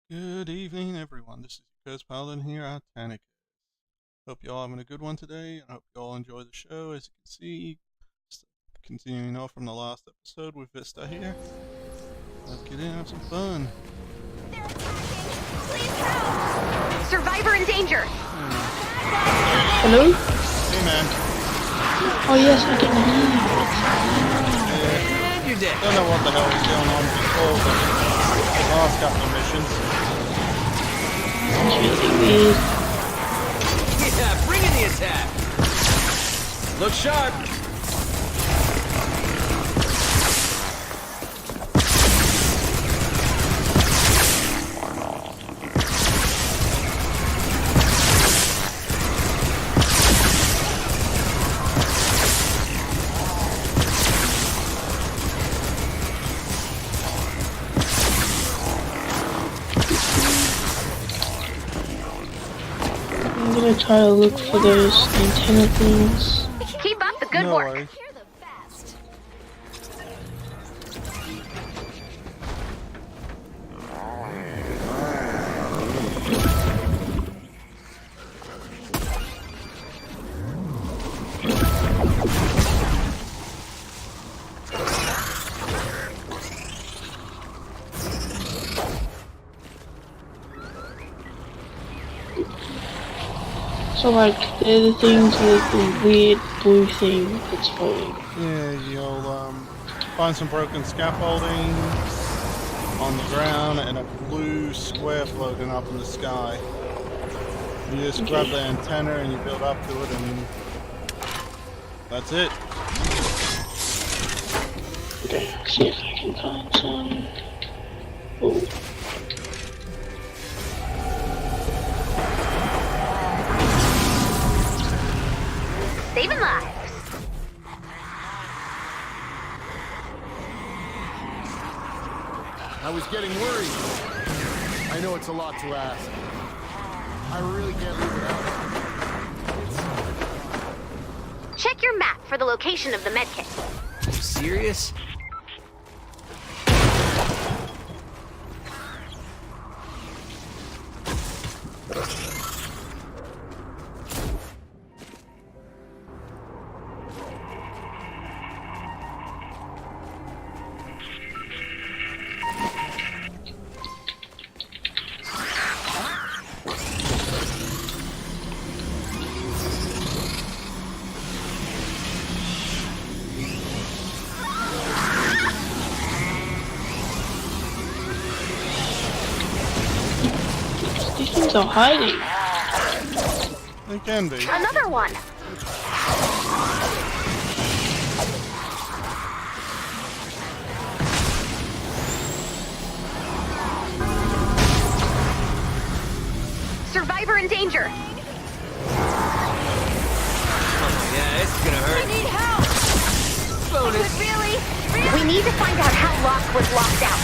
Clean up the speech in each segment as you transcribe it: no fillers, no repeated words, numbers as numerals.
Good evening, everyone. This is your Ghost Paladin here at Tanic. Hope you're all having a good one today, and I hope you all enjoy the show. As you can see, continuing off from the last episode with Vista here. Let's get in and have some fun. They're attacking! Please help! Survivor in danger! Hello? Hey, man. Oh yes, I can hear you. Yeah. You're dead. Don't know what the hell is going on before, but the last couple of missions. It's really weird. Yeah, bring in the attack! Look sharp! I'm gonna try to look for those antenna things. Keep up the good No work! worries. You're the best! So like, they're the things with the weird blue thing that's floating. Yeah, you'll find some broken scaffolding on the ground and a blue square floating up in the sky. You just grab the antenna and you build up to it, and that's it. Okay, see if I can find some. Oh. Saving lives! I was getting worried. I know it's a lot to ask. I really can't leave it out. Check your map for the location of the medkit. You serious? These things are hiding. It can be. Another one! Survivor in danger! Oh yeah, it's gonna hurt. I need help! Bonus. Really? We need to find out how Locke was locked out.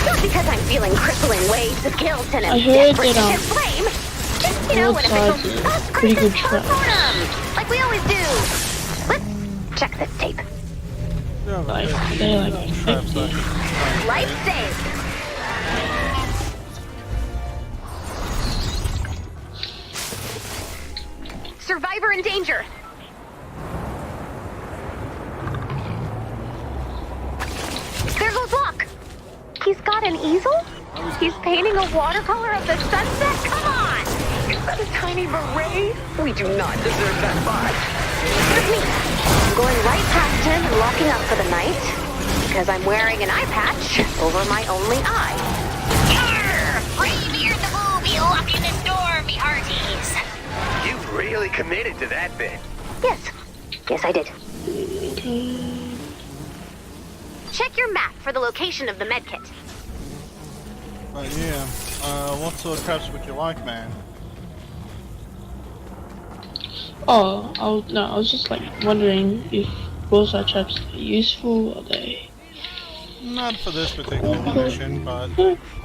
Not because I'm feeling crippling waves of guilt and I am heard desperate that, to flame. Just, you know, both an sides official are pretty good traps. postmortem, like we always do. Let's check this tape. Yeah, but Like, there's they're like traps that 50. can- Life saved. Survivor in danger. There goes Locke. He's got an easel? He's painting a watercolor of the sunset? Come on! Is that a tiny beret? We do not deserve that much. Here's me. I'm going right past him and locking up for the night because I'm wearing an eye patch over my only eye. Arr! Bravebeard the Bull be locking the door, me hearties. You really committed to that bit. Yes. Yes, I did. Check your map for the location of the medkit. But yeah, what sort of traps would you like, man? Oh, I was just like wondering if broadside traps are useful. Are they? Not for this particular mission, but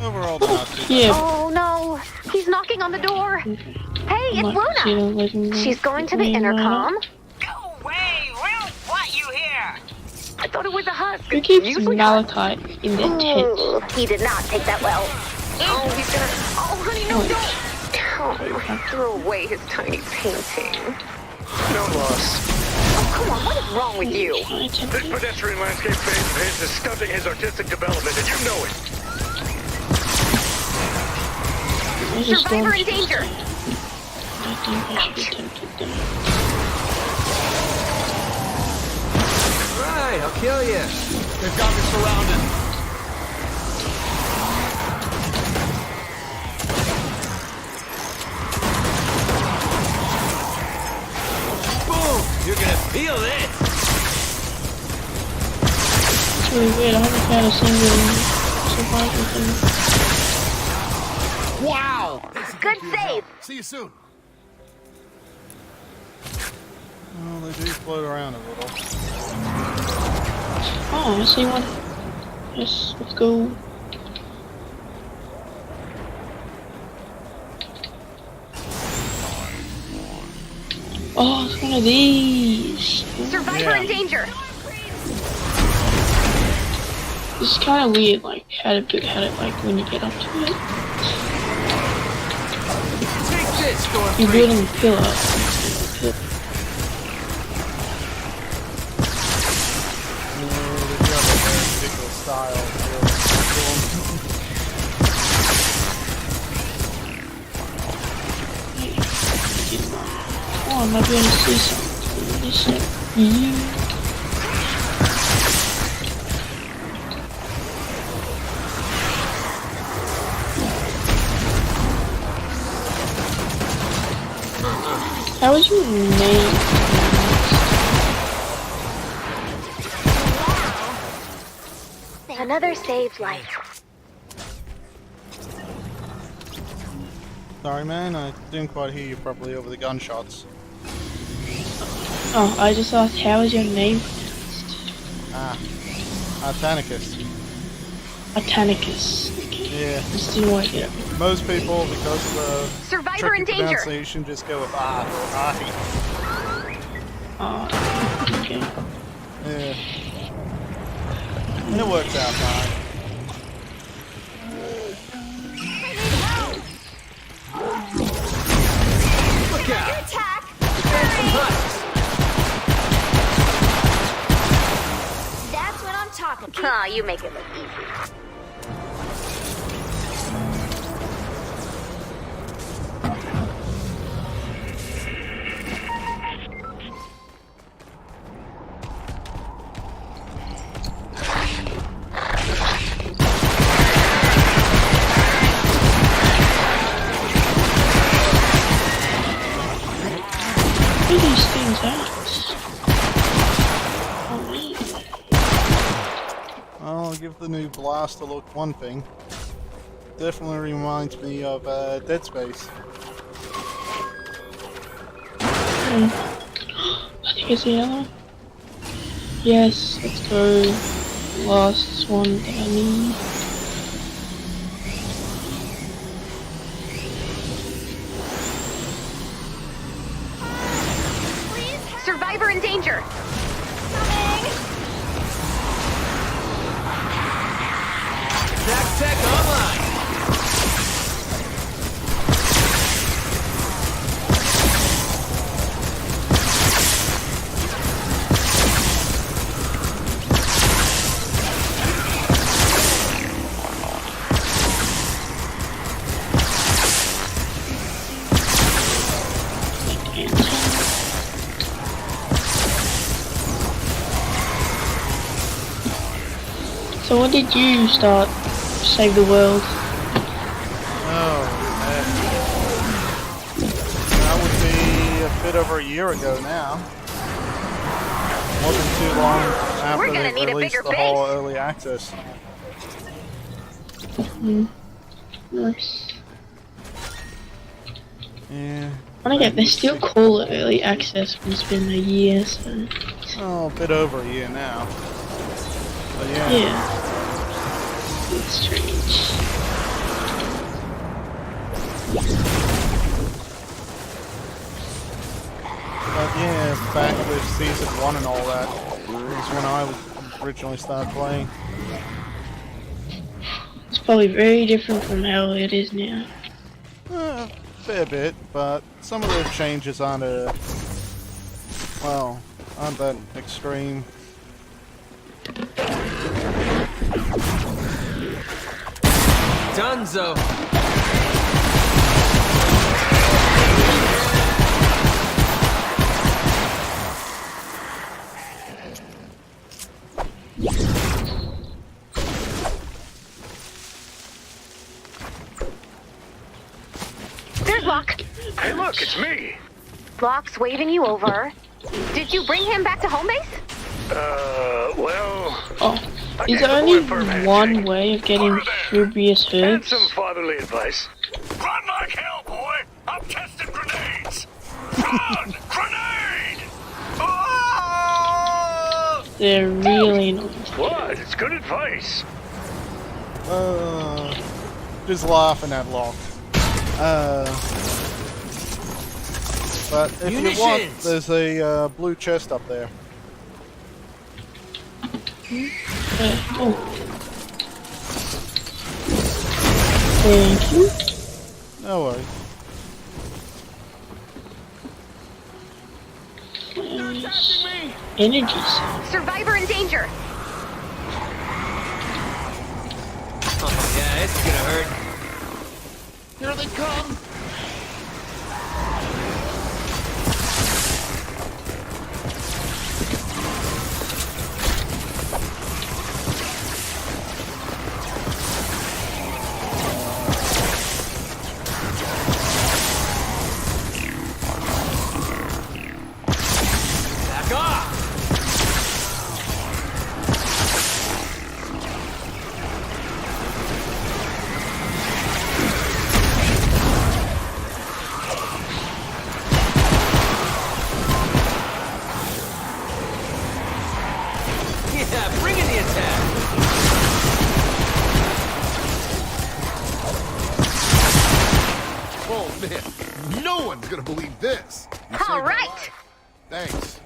overall they're not too bad. Yeah. Oh no, he's knocking on the door. Hey, it's Luna. She's going to the intercom. Go away! We don't want you here! I thought it was a husk. Who keeps Usually malachite in their tent? Ooh, he did not take that well. Oh, he's gonna Oh, throw away his tiny painting. No loss. Oh, come on, what is wrong with you? This pedestrian landscape phase of his is stunting his artistic development, and you know it. Survivor in danger! I think I should attempt it then. Right, I'll kill you. They've got me surrounded. Boom! You're gonna feel this. It's really weird, I haven't had a single survivor thing. Wow! Good save! See you soon. Well, they do float around a little. Oh, I see one. Yes, let's go. Oh, it's one of these. Survivor in danger! It's kind of weird, like how to like when you get up to it. Take this, Storm You Freak. build on the pillar. They do have a very particular style of Oh, I might be able to see something. This is How was your name? Another saved life. Sorry, man, I didn't quite hear you properly over the gunshots. Oh, I just asked how is your name? Ah, Artanicus. Botanicus. Yeah, Just didn't want to get it. most people, because of the Survivor in tricky danger! pronunciation, just go with ah or ahi. Oh, okay. Yeah. And it works out fine. Look out. Attack! Defend some husks. That's what I'm talking about. Aw, you make it look easy. What are these things at? Oh, man. I'll give the new blaster look one thing. Definitely reminds me of Dead Space. I think it's the other one. Yes, let's go. Last one that I need. Survivor in danger! Attack tech online. So when did you start Save the World? Oh, that would be a bit over a year ago now. Wasn't too long after We're gonna they need a released bigger the whole base. early access. Nice. Yeah. I get they still call it early access when it's been a year, so Oh, a bit over a year now. But yeah. yeah. It's strange. But yeah, back with season 1 and all that was when I originally started playing. It's probably very different from how it is now. Fair bit, but some of the changes aren't aren't that extreme. Dunzo. There's Locke. Hey, look, it's me. Locke's waving you over. Did you bring him back to home base? Well... Oh, I is gave there the only boy a firm handshake. one way of getting Rubius And herbs? some fatherly advice. Run like hell, boy! I'm testing grenades! Run! Grenade! Oh! They're really not. What? It's good advice. Just laughing at Locke. But if you want, Munitions! there's a blue chest up there. Oh. Thank you. No worries. Energies. Survivor in danger. Oh, yeah, this is gonna hurt. Here they come. Back off! Yeah, bring in the attack! Oh man, no one's gonna believe this. You saved All my right. life. Thanks.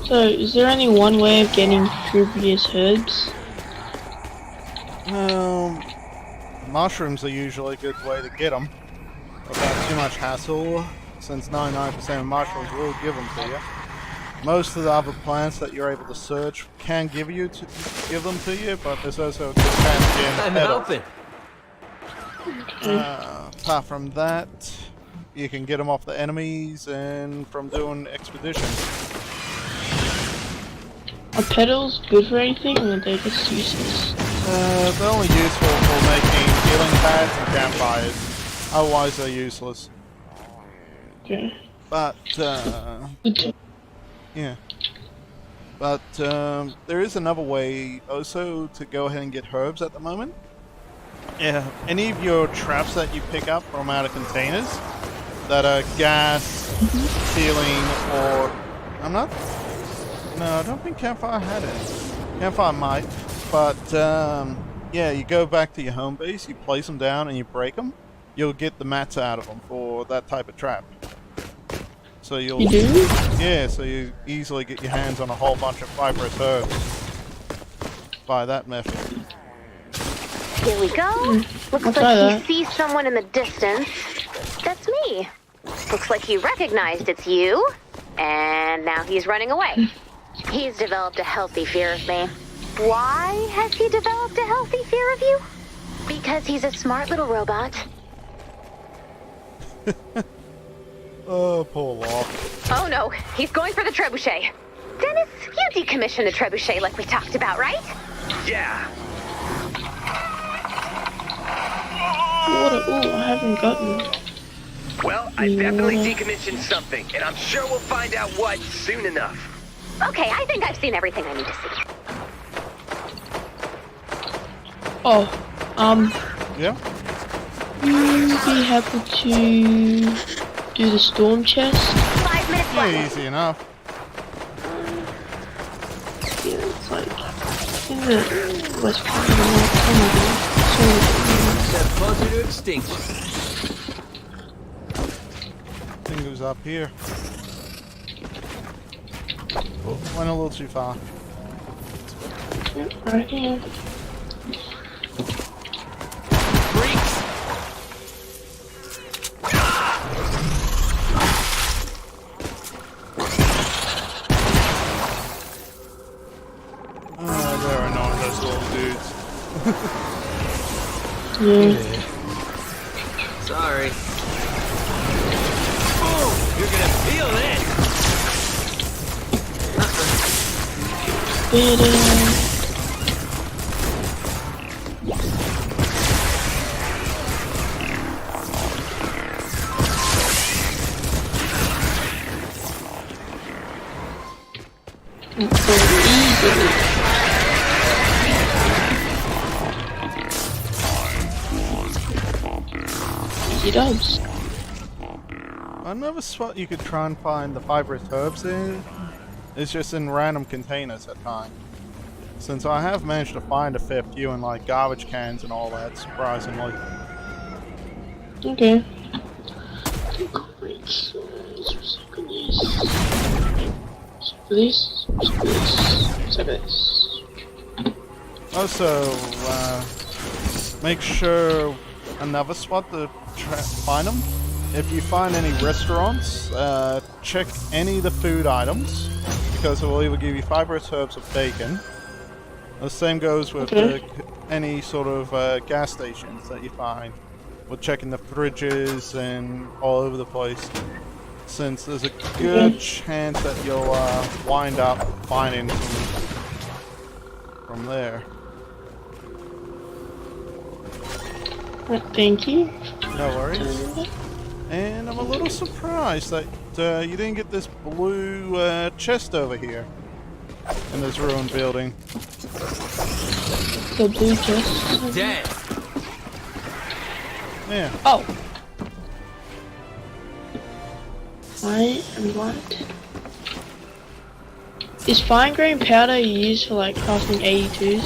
So, is there only one way of getting Rubius herbs? Mushrooms are usually a good way to get them without too much hassle, since 99% of mushrooms will give them to you. Most of the other plants that you're able to search can give them to you, but there's also a good chance of getting I'm petals. helping. Apart from that, you can get them off the enemies and from doing expeditions. Are petals good for anything, or are they just useless? They're only useful for making healing pads and campfires. Otherwise, they're useless. Okay. But, Good to- yeah. But, there is another way also to go ahead and get herbs at the moment. Yeah, any of your traps that you pick up from out of containers that are gas, ceiling, or... No, I don't think Campfire had it. Campfire might, but yeah, you go back to your home base, you place them down, and you break them. You'll get the mats out of them for that type of trap. So you'll... You do? Yeah, so you easily get your hands on a whole bunch of fibrous herbs by that method. Here we go. Looks I'll try like that. he sees someone in the distance. That's me. Looks like he recognized it's you, and now he's running away. He's developed a healthy fear of me. Why has he developed a healthy fear of you? Because he's a smart little robot. Oh, poor Locke. Oh no, he's going for the trebuchet. Dennis, you decommissioned the trebuchet like we talked about, right? Yeah. Ooh, I haven't gotten. Well, I definitely decommissioned something, and I'm sure we'll find out what soon enough. Okay, I think I've seen everything I need to see. Oh, Yeah? would you be happy to do the storm chest? 5 minutes Yeah, left. easy enough. Yeah, it's like in the west part of the world. Step closer to extinction. I think it goes up here. Oh, went a little too far. Yep, right here. Freaks! They're annoying, those little dudes. Yeah. Sorry. Boom! You're gonna feel this! Easy dubs. Another spot you could try and find the fibrous herbs in is just in random containers at times. Since I have managed to find a fair few in like garbage cans and all that, surprisingly. Okay. Great. So this. Also, make sure another spot to find them. If you find any restaurants, check any of the food items, because it will either give you fibrous herbs or bacon. The same goes with any sort of gas stations that you find. We're checking the fridges and all over the place, since there's a good chance that you'll wind up finding from there. Thank you. No worries. And I'm a little surprised that you didn't get this blue chest over here in this ruined building. The blue chest. Dead! Yeah. Oh. Why and what? Is fine grain powder used for like crafting 82s?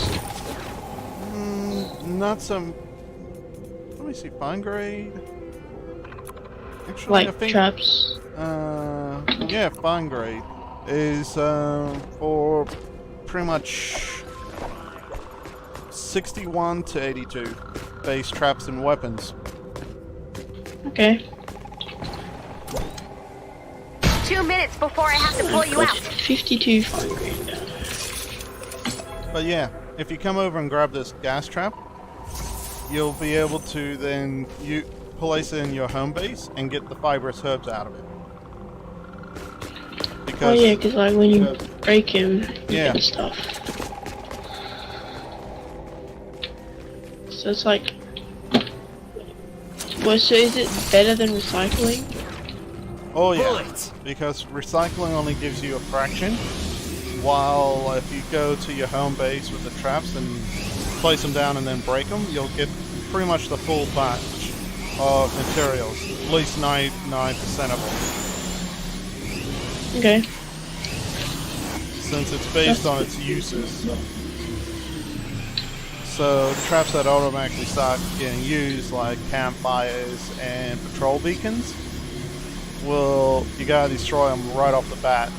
Not some. Let me see. Fine grade. Actually, Like I think, traps? yeah, fine grade is for pretty much 61 to 82 base traps and weapons. Okay. 2 minutes before I have to pull you out. 52 fine grain down. But yeah, if you come over and grab this gas trap, you'll be able to then place it in your home base and get the fibrous herbs out of it. Oh yeah, because like when you break him, you Yeah. get stuff. So it's like, well, so is it better than recycling? Oh yeah, Bullets! because recycling only gives you a fraction, while if you go to your home base with the traps and place them down and then break them, you'll get pretty much the full batch of materials, at least 99% of them, Okay. since it's based on its uses. So the traps that automatically start getting used, like campfires and patrol beacons, you gotta destroy them right off the bat,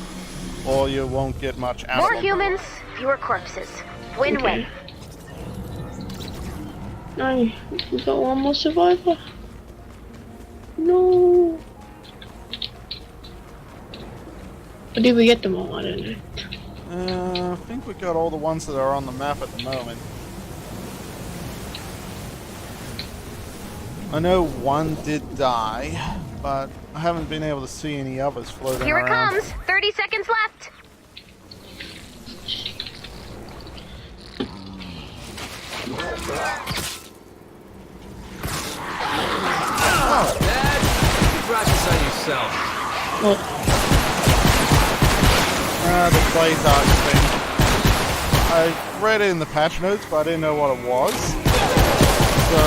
or you won't get much out More of them. humans, fewer corpses. Win-win. Okay. No, we got one more survivor. No. Or did we get them all? I don't know. I think we got all the ones that are on the map at the moment. I know one did die, but I haven't been able to see any others floating Here it around. comes. 30 seconds left. Dad, you brought this on yourself. Well, The play dodge thing. I read it in the patch notes, but I didn't know what it was. So,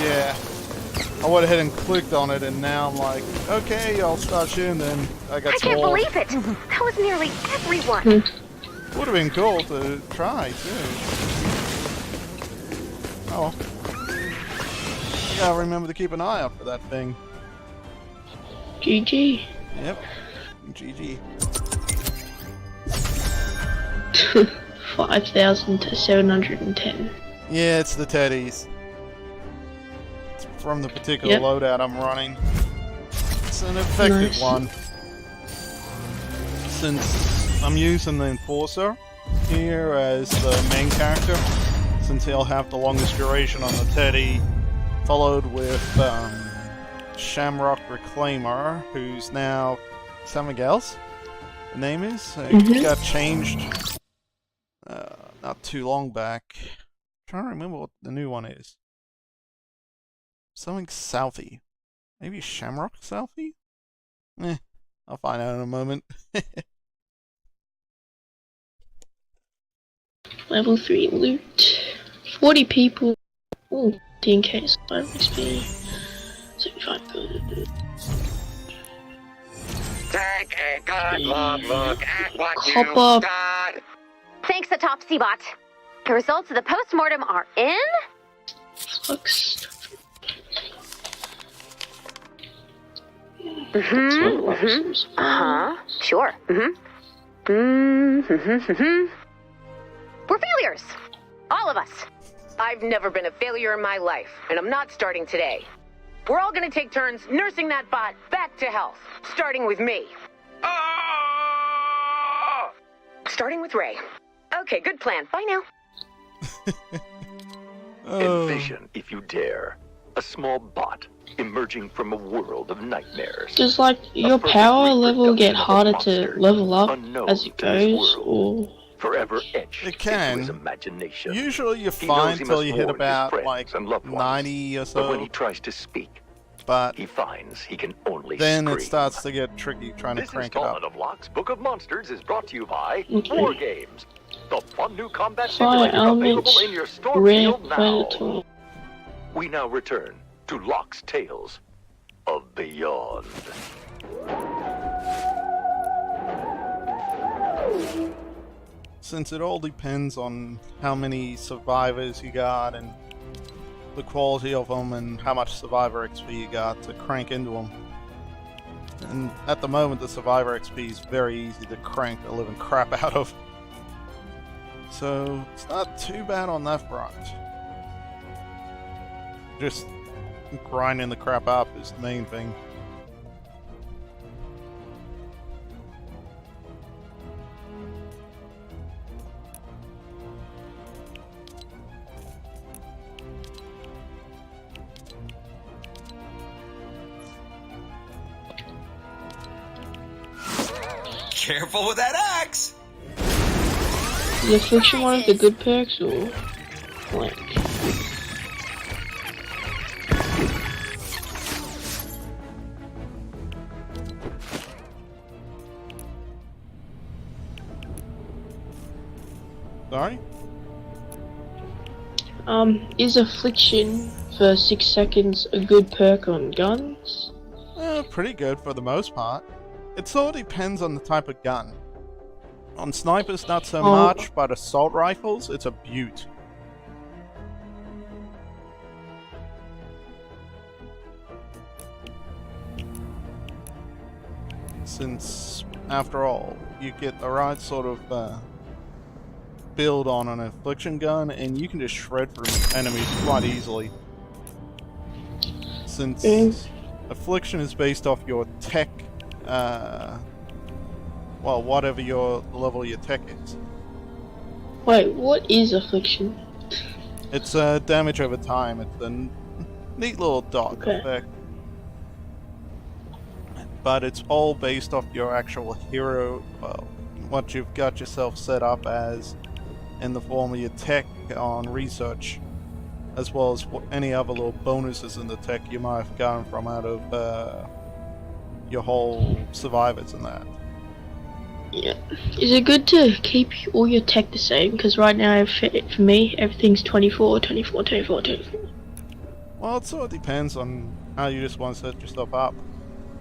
yeah. I went ahead and clicked on it, and now I'm like, okay, I'll start shooting, then I got I can't told. believe it. That was nearly everyone. Would have been cool to try, too. Oh. I gotta remember to keep an eye out for that thing. GG. Yep. GG. 5,000 to 710. Yeah, it's the teddies. It's from the particular Yep. loadout I'm running. It's an effective Nice. one. Since I'm using the Enforcer here as the main character, since he'll have the longest duration on the teddy, followed with Shamrock Reclaimer, who's now something else. The name is it got changed not too long back. I'm trying to remember what the new one is. Something Southie. Maybe Shamrock Southie? I'll find out in a moment. Level 3 loot. 40 people. Ooh, 10k survival XP. 75 gold. Take a good look at what Hop you've up. done. Thanks, Autopsy-Bot. The results of the post-mortem are in. Flux. Sure. We're failures. All of us. I've never been a failure in my life, and I'm not starting today. We're all gonna take turns nursing that bot back to health, starting with me. Starting with Ray. Okay, good plan. Bye now. Envision, if you dare, a small bot emerging from a world of nightmares. Does like your power level get harder to level up as it goes, or Forever etched It can. into his imagination. Usually you're He knows fine he till must you hit warn his about friends like and loved ones. 90 or But when he so, tries to speak, but he finds he can only then scream. it starts to get tricky trying to This crank it installment up. of Locke's Book of Monsters is brought to you by Okay. War Games, the fun new combat fire simulator elements, available in your store rare field now. predator? We now return to Locke's Tales of Beyond. Since it all depends on how many survivors you got and the quality of them and how much survivor XP you got to crank into them. And at the moment the survivor XP is very easy to crank the living crap out of. So it's not too bad on that front. Just grinding the crap up is the main thing. Careful with that axe! Is the friction one of the good perks, or like? Sorry? Is affliction for 6 seconds a good perk on guns? Pretty good for the most part. It all depends on the type of gun. On snipers, not so much, but assault rifles, it's a beaut. Since, after all, you get the right sort of build on an affliction gun, and you can just shred through enemies quite easily. Since affliction is based off your tech, well, whatever the level of your tech is. Wait, what is affliction? It's damage over time. It's a neat little dot effect. But it's all based off your actual hero, well, what you've got yourself set up as in the form of your tech on research, as well as any other little bonuses in the tech you might have gotten from out of your whole survivors and that. Yeah. Is it good to keep all your tech the same? Because right now, for me, everything's 24, 24, 24, 24. Well, it sort of depends on how you just want to set yourself up.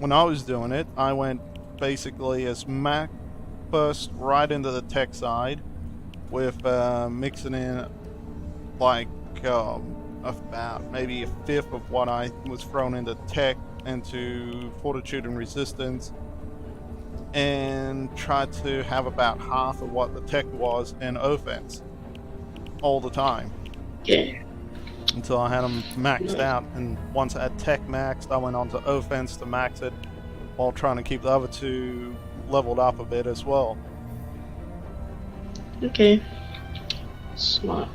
When I was doing it, I went basically as Mac first right into the tech side with mixing in like about maybe a fifth of what I was thrown into tech into fortitude and resistance, and tried to have about half of what the tech was in offense all the time. Yeah. Until I had them maxed out, and once I had tech maxed, I went on to offense to max it, while trying to keep the other two leveled up a bit as well. Okay. Smart.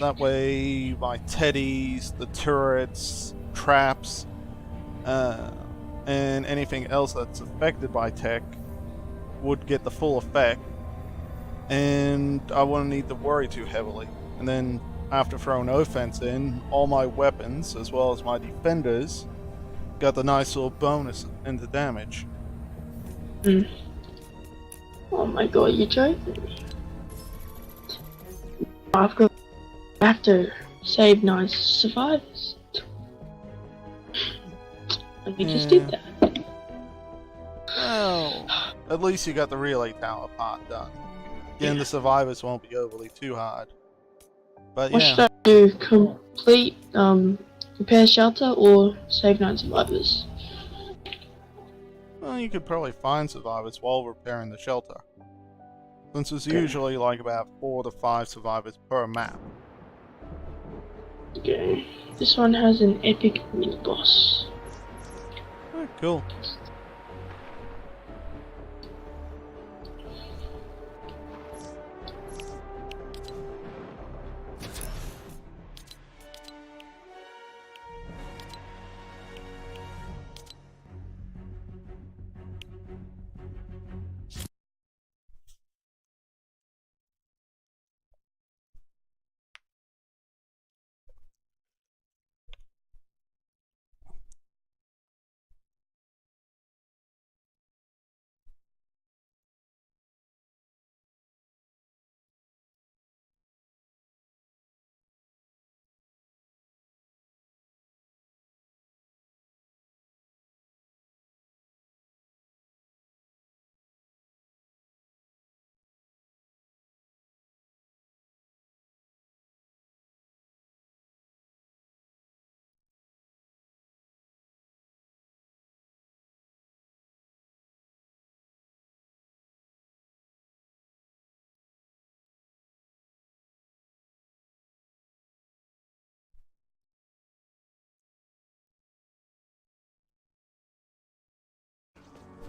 That way, my teddies, the turrets, traps, and anything else that's affected by tech would get the full effect, and I wouldn't need to worry too heavily. And then, after throwing offense in, all my weapons, as well as my defenders, got the nice little bonus in the damage. Oh my god, you're joking me. I have to save 9 survivors. And we just did that. Well, at least you got the relay tower part done. Again, the survivors won't be overly too hard. But What yeah. should I do? Complete repair shelter or save 9 survivors? Well, you could probably find survivors while repairing the shelter, since there's usually like about 4 to 5 survivors per map. Okay. This one has an epic mini boss. Oh, cool.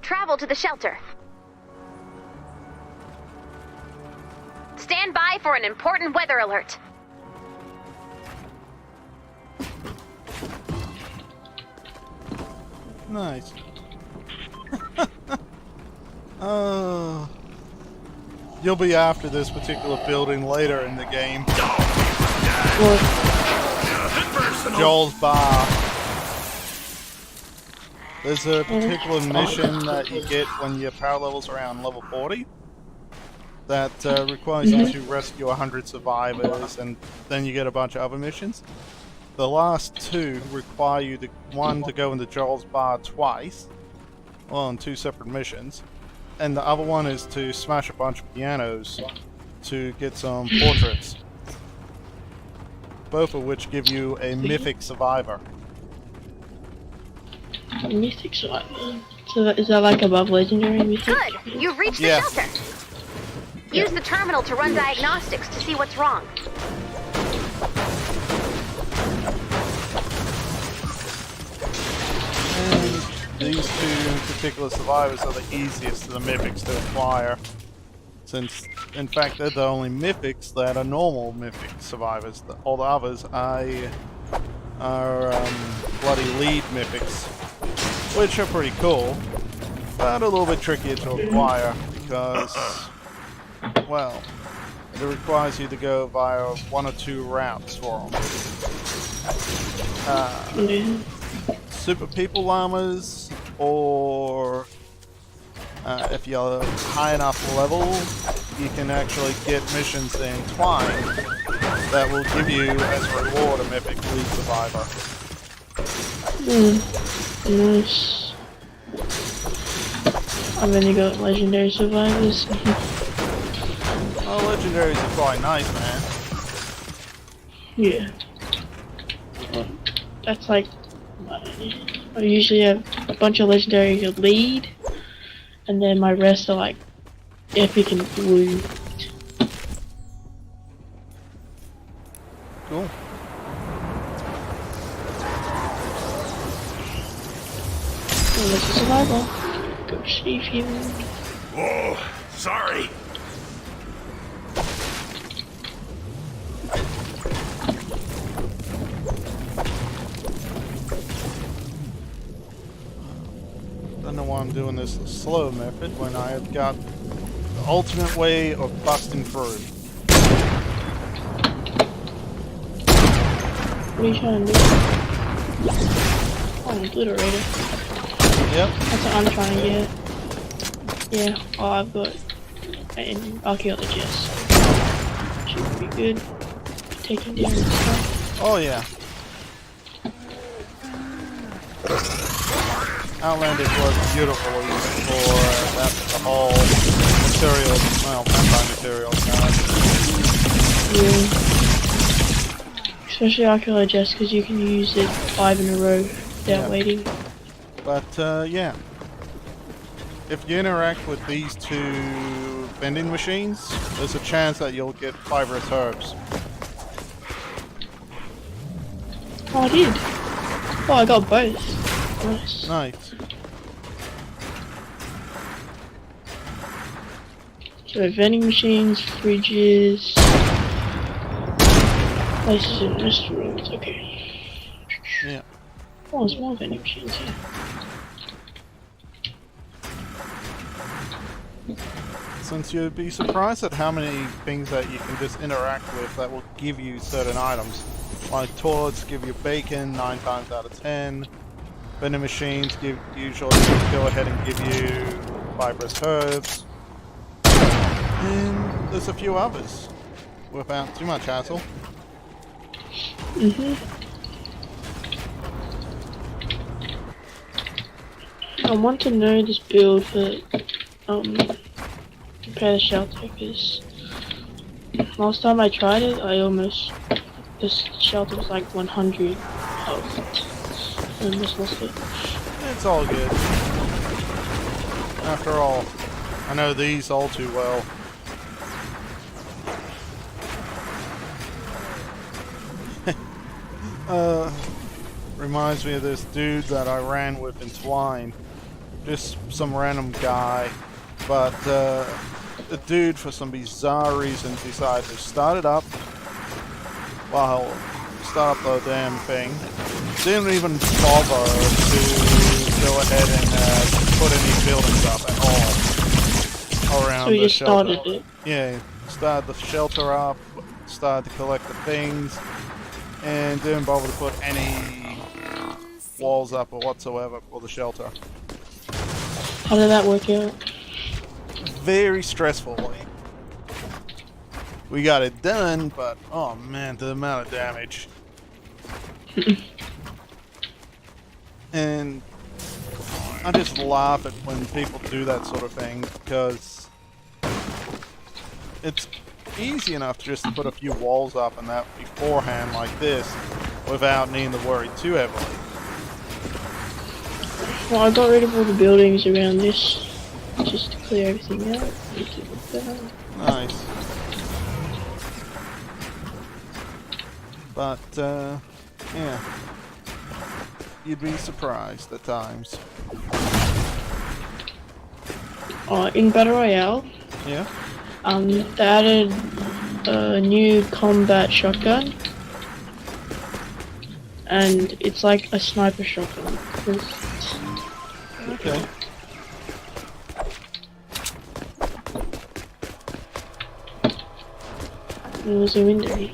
Travel to the shelter. Stand by for an important weather alert. Nice. You'll be after this particular building later in the game. Joel's Bar. There's a particular mission that you get when your power level's around level 40 that requires you to rescue 100 survivors, and then you get a bunch of other missions. The last two require you to, one, to go into Joel's Bar twice, well, on 2 separate missions, and the other one is to smash a bunch of pianos to get some portraits, both of which give you a mythic survivor. Mythic survivor. So is that like above legendary mythic? Good! You've reached the Yes. shelter. Use the terminal to run diagnostics to see what's wrong. And these two particular survivors are the easiest of the mythics to acquire, since, in fact, they're the only mythics that are normal mythic survivors. All the others are bloody lead mythics, which are pretty cool, but a little bit trickier to acquire because, well, it requires you to go via 1 or 2 routes for them. Super People Llamas, or if you're high enough level, you can actually get missions in Twine that will give you, as a reward, a mythic lead survivor. Nice. I've only got legendary survivors. Oh, legendaries are quite nice, man. Yeah. That's like I usually have a bunch of legendary to lead, and then my rest are like epic and blue. Cool. Oh, this is survival. Go save him. Whoa, sorry. Don't know why I'm doing this the slow method when I have got the ultimate way of busting through. What are you trying to do? Oh, obliterator. Yep. That's what I'm trying to get. Yeah, oh, I've got an archaeologist. Should be good. Taking down this stuff. Oh yeah. Outlandish was beautiful for the whole material, well, vampire material. Yeah. Especially archaeologist because you can use it 5 in a row without waiting. But yeah. If you interact with these two vending machines, there's a chance that you'll get fibrous herbs. Oh, I did. Oh, I got both. Nice. Nice. So vending machines, fridges, places in restaurants. Okay. Yeah. Oh, there's more vending machines here. Since you'd be surprised at how many things that you can just interact with that will give you certain items. Like toilets give you bacon 9 times out of 10. Vending machines usually go ahead and give you fibrous herbs. And there's a few others without too much hassle. I want to know this build for prepare the shelter because last time I tried it, this shelter was like 100 health. I almost lost it. It's all good. After all, I know these all too well. Reminds me of this dude that I ran with in Twine. Just some random guy. But the dude, for some bizarre reason, decided to start it up. Well, start up the damn thing. Didn't even bother to go ahead and put any buildings up at all around So you the just shelter. started it. Yeah, started the shelter up, started to collect the things, and didn't bother to put any walls up or whatsoever for the shelter. How did that work out? Very stressfully. We got it done, but oh man, the amount of damage. And I just laugh at when people do that sort of thing because it's easy enough just to put a few walls up and that beforehand like this without needing to worry too heavily. Well, I got rid of all the buildings around this just to clear everything out. Make it look better. Nice. But, yeah. You'd be surprised at times. In Battle Royale, Yeah? they added a new combat shotgun. And it's like a sniper shotgun. Okay. There was a window.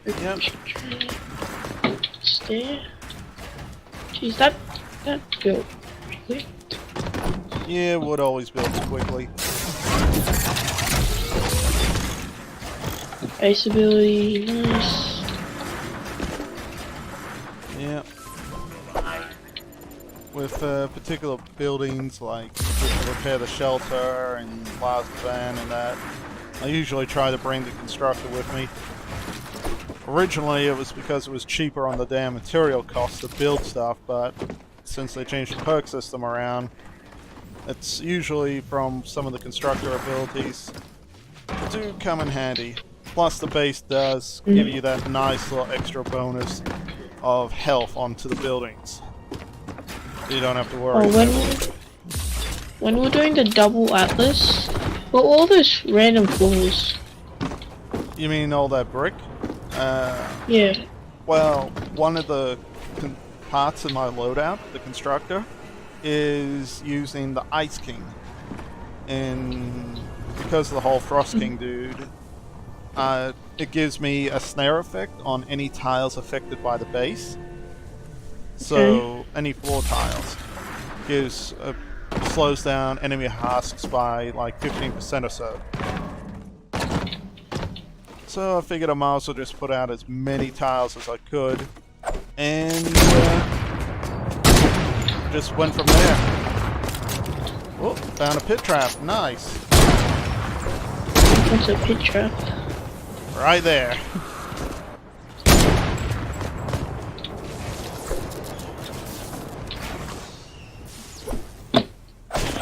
Yep. Stair. Jeez, that built quickly. Yeah, wood always builds quickly. Base ability, nice. Yeah. With particular buildings like to repair the shelter and last van and that, I usually try to bring the constructor with me. Originally, it was because it was cheaper on the damn material cost to build stuff, but since they changed the perk system around, it's usually from some of the constructor abilities do come in handy. Plus, the base does give you that nice little extra bonus of health onto the buildings. You don't have to worry. When we're doing the double atlas, what were all those random floors? You mean all that brick? Yeah. Well, one of the parts of my loadout, the constructor, is using the Ice King. And because of the whole Frost King dude, it gives me a snare effect on any tiles affected by the base. So, any floor tiles. Slows down enemy husks by like 15% or so. So I figured I might as well just put out as many tiles as I could, and just went from there. Oh, found a pit trap. Nice. What's a pit trap? Right there.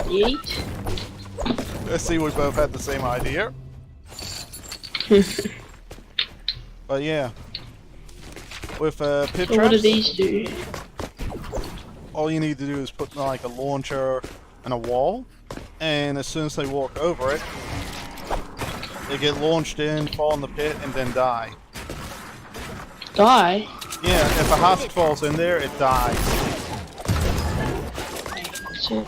Yeet. I see we both had the same idea. But yeah, with pit traps, What do these do? all you need to do is put like a launcher and a wall, and as soon as they walk over it, they get launched in, fall in the pit, and then die. Die? Yeah, if a husk falls in there, it dies. That's it.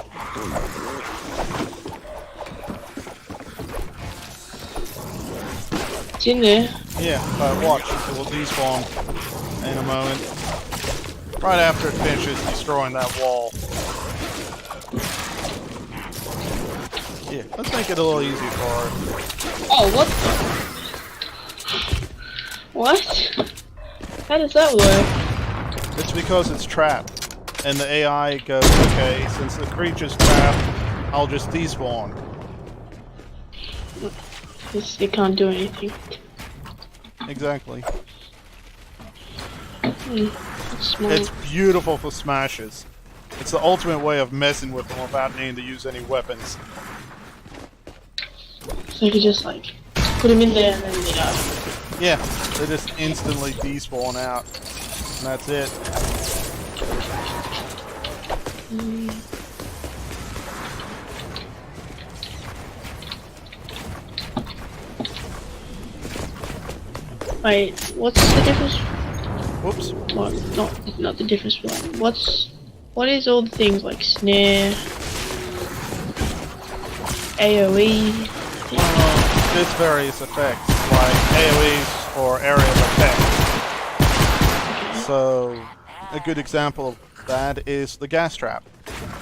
It's in there. Yeah, but watch, it will despawn in a moment. Right after it finishes destroying that wall. Yeah, let's make it a little easy for her. Oh, what the? What? How does that work? It's because it's trapped. And the AI goes, okay, since the creature's trapped, I'll just despawn. It can't do anything. Exactly. That's smart. It's beautiful for smashes. It's the ultimate way of messing with them without needing to use any weapons. So you could just like put them in there and then they die. Yeah, they just instantly despawn out. And that's it. Wait, what's the difference? Whoops. Well, not the difference, but what is all the things like snare, AOE? There's various effects, like AoEs for area of effect. So, a good example of that is the gas trap,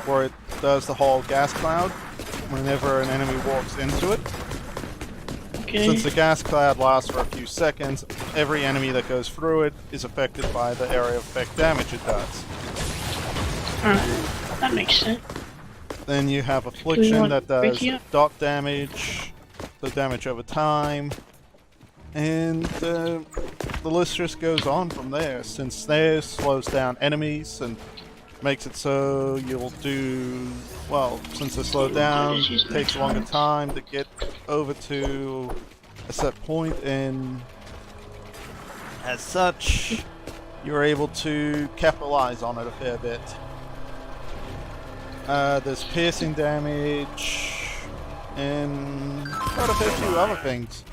where it does the whole gas cloud whenever an enemy walks into it. Okay. Since the gas cloud lasts for a few seconds, every enemy that goes through it is affected by the area of effect damage it does. That makes sense. Then you have Affliction that does here? dot damage, the damage over time, and the list just goes on from there. Since Snare slows down enemies and makes it so you'll do, well, since they're slowed down, it takes a longer time to get over to a set point, and as such, you're able to capitalize on it a fair bit. There's piercing damage, and quite a fair few other things.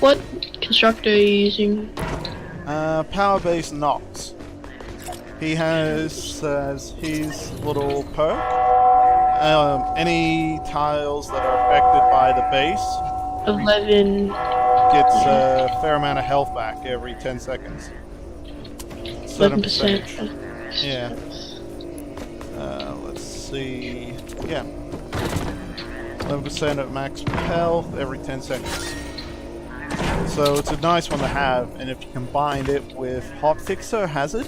What constructor are you using? Power Base Nox. He has as his little perk, any tiles that are affected by the base 11. gets a fair amount of health back every 10 seconds. 11%. Yeah. Let's see. Yeah. 11% of max health every 10 seconds. So it's a nice one to have, and if you combine it with Hotfixer Hazard,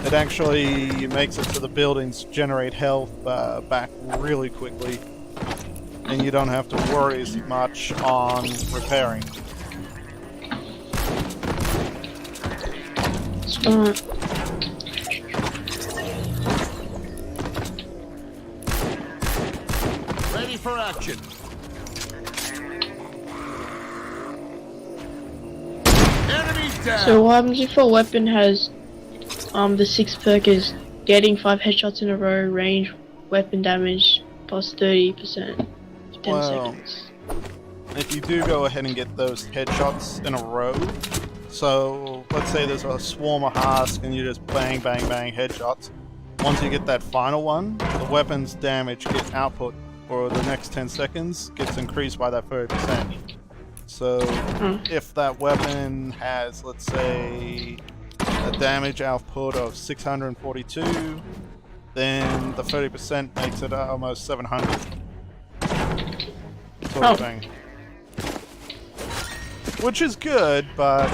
it actually makes it so the buildings generate health back really quickly. and you don't have to worry as much on repairing. Smart. Ready for action. Enemies down. So what happens if a weapon has the 6 perk is getting 5 headshots in a row, range, weapon damage, plus 30% for 10 Well, seconds? if you do go ahead and get those headshots in a row, so let's say there's a swarm of Husk and you just bang, bang, bang headshots. Once you get that final one, the weapon's damage gets output for the next 10 seconds gets increased by that 30%. So if that weapon has, let's say, a damage output of 642, then the 30% makes it almost 700. Sort of thing. Which is good, but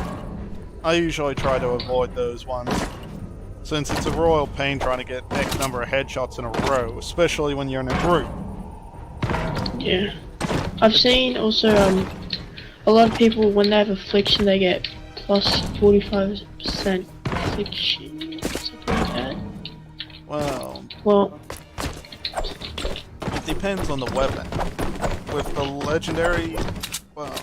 I usually try to avoid those ones, since it's a royal pain trying to get X number of headshots in a row, especially when you're in a group. Yeah. I've seen also a lot of people when they have affliction they get plus 45% affliction, something like that. Well, it depends on the weapon. With the legendary, well,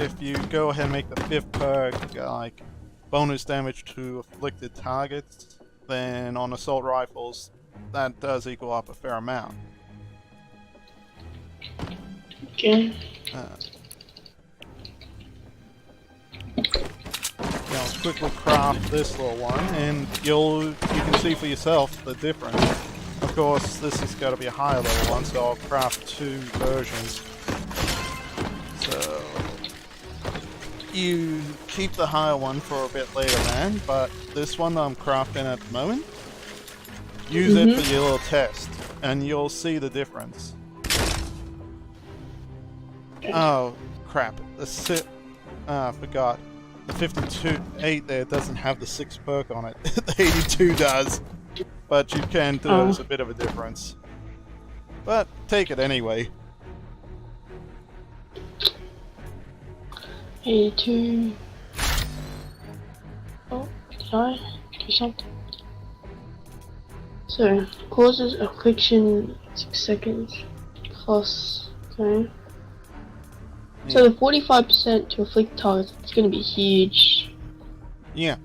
if you go ahead and make the 5th perk, like bonus damage to afflicted targets, then on assault rifles, that does equal up a fair amount. Okay. I'll quickly craft this little one, and you can see for yourself the difference. Of course, this has got to be a higher level one, so I'll craft 2 versions. So you keep the higher one for a bit later, man. But this one I'm crafting at the moment, use it for your little test, and you'll see the difference. Oh crap! I forgot. The 52.8 there doesn't have the 6 perk on it. The 82 does. But you can do it as a bit of a difference. But take it anyway. 82. Oh, did I do something? So, causes affliction 6 seconds. Plus, okay. So the 45% to afflict targets is going to be huge. Yeah.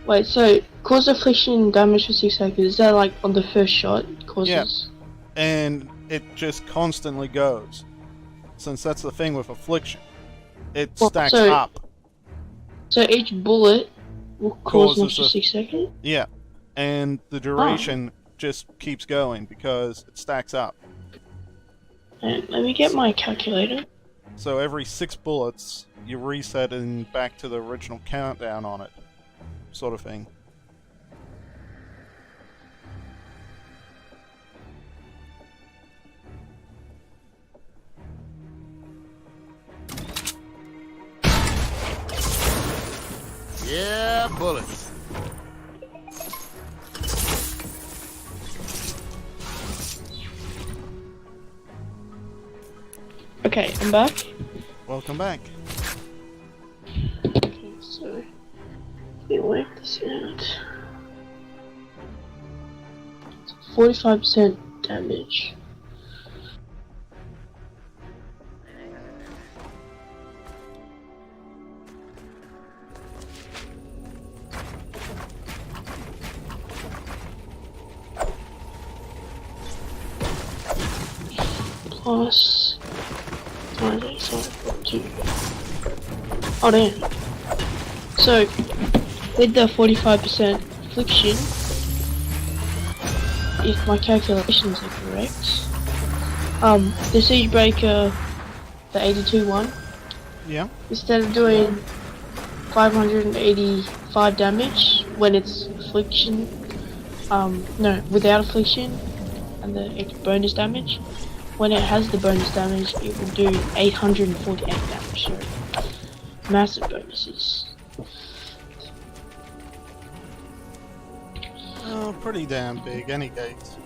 Wait, so cause affliction damage for 6 seconds, is that like on the first shot? Causes? Yeah. And it just constantly goes. Since that's the thing with affliction. It stacks up. So each bullet will cause an extra 6 seconds? Yeah. And the duration just keeps going because it stacks up. And let me get my calculator. So every 6 bullets, you reset and back to the original countdown on it. Sort of thing. Yeah, bullets. Okay, I'm back. Welcome back. Okay, so let me work this out. 45% damage. Plus 2. Oh damn. So with the 45% affliction, if my calculations are correct, the Siege Breaker, the 82 one, Yeah. instead of doing 585 damage when it's affliction, no, without affliction and the extra bonus damage, when it has the bonus damage, it will do 848 damage, so massive bonuses. Oh, pretty damn big, any case.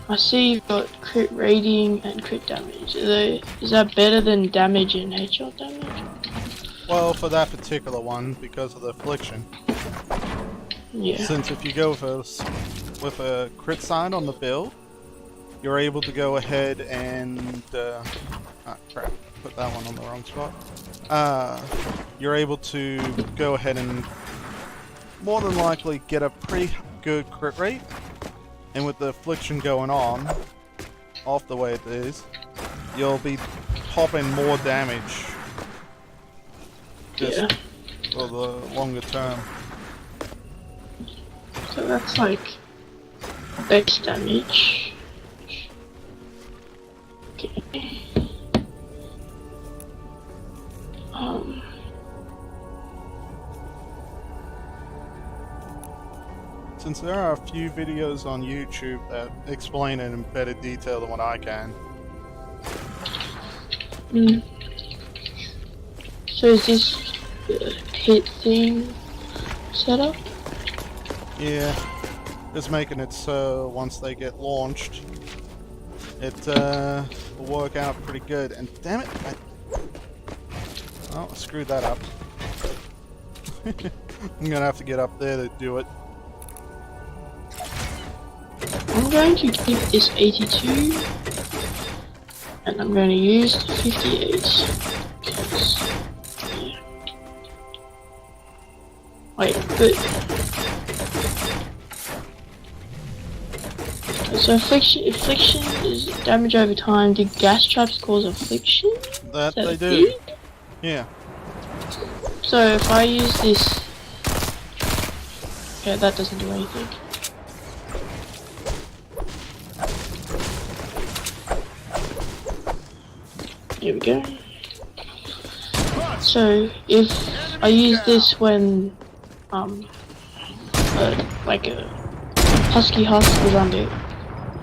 I see you've got crit rating and crit damage. Is that better than damage and headshot damage? Well, for that particular one, because of the affliction. Yeah. Since if you go with a crit sign on the build, you're able to go ahead and ah crap, put that one on the wrong spot. You're able to go ahead and more than likely get a pretty good crit rate, and with the affliction going on, off the way it is, you'll be popping more damage just for the longer term. So that's like base damage. Okay. Since there are a few videos on YouTube that explain it in better detail than what I can. So is this the hit thing set up? Yeah, just making it so once they get launched, it will work out pretty good. And damn it, I screwed that up. I'm gonna have to get up there to do it. I'm going to give this 82, and I'm going to use 58. Yeah. Wait, good. So affliction is damage over time. Do gas traps cause affliction? That they do. Yeah. So if I use this, yeah, that doesn't do anything. Here we go. So if I use this when like a husky husk was under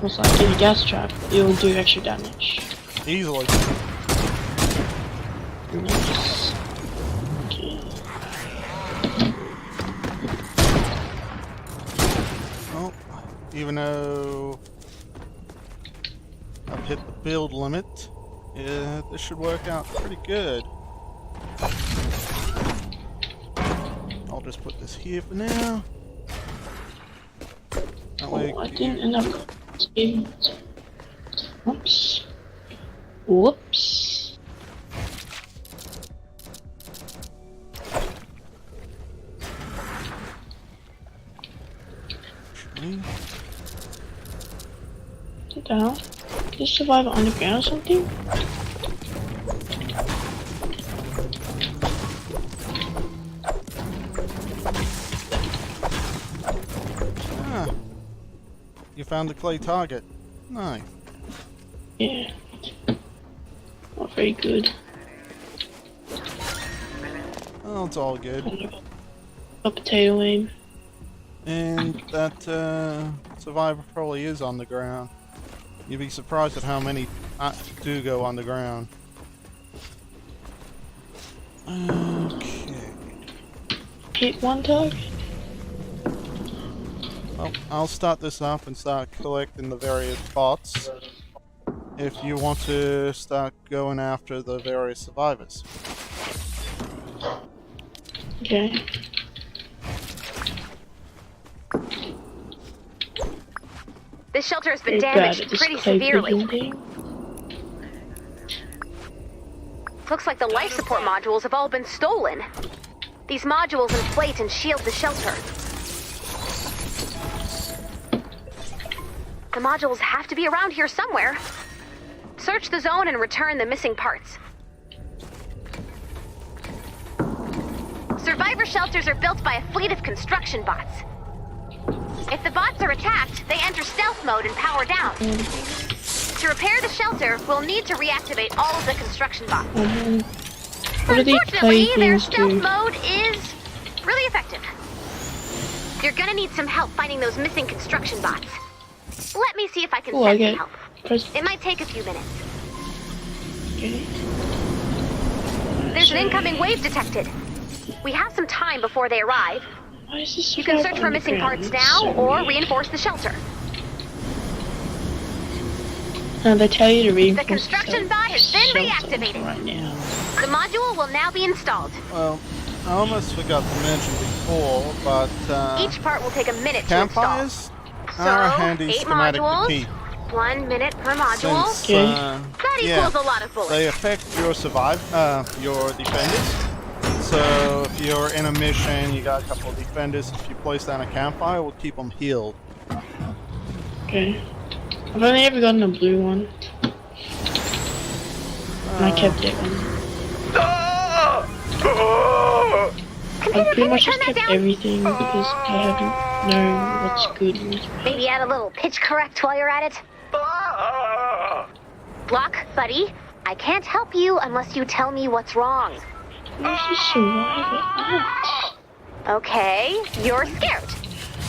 was like in a gas trap, it will do extra damage. Easily. Nice. Okay. Well, even though I've hit the build limit, yeah, this should work out pretty good. I'll just put this here for now. That way, I didn't end up saving it. Oops. Whoops. Sit down. Did you survive underground or something? Ah, you found a clay target. Nice. Yeah. Not very good. Oh, it's all good. A potato aim. And that survivor probably is on the ground. You'd be surprised at how many do go on the ground. Okay. Hit one target. Well, I'll start this up and start collecting the various bots. If you want to start going after the various survivors. Okay. This shelter has been Very bad at damaged this pretty clay severely. pigeon thing. Looks like the life support modules have all been stolen. These modules inflate and shield the shelter. The modules have to be around here somewhere. Search the zone and return the missing parts. Survivor shelters are built by a fleet of construction bots. If the bots are attacked, they enter stealth mode and power down. To repair the shelter, we'll need to reactivate all of the construction bots. What do these Unfortunately, clay their things stealth do? mode is really effective. You're gonna need some help finding those missing construction bots. Let me see if I can Oh, I send get some help. press. It might take a few minutes. Okay. There's an incoming wave detected. We have some time before they arrive. Why is this You can survival search for missing underground? parts now So or weird. reinforce the shelter. No, they tell you to reinforce The construction bot has been reactivated. right now. The module will now be installed. Well, I almost forgot to mention before, but Each part will take a minute to install. campfires So, are a handy 8 schematic to modules, keep. 1 minute per module. Since That equals yeah, a lot of bullets. they affect your defenders. So if you're in a mission, you got a couple of defenders. If you place down a campfire, it will keep them healed. Okay. I've only ever gotten a blue one. And I kept it one. Computer, I've pretty can you much turn just that kept down? everything because I haven't known what's good and what's bad. Maybe add a little pitch correct while you're at it. Block, buddy. I can't help you unless you tell me what's wrong. Let's just survive it. Okay, you're scared.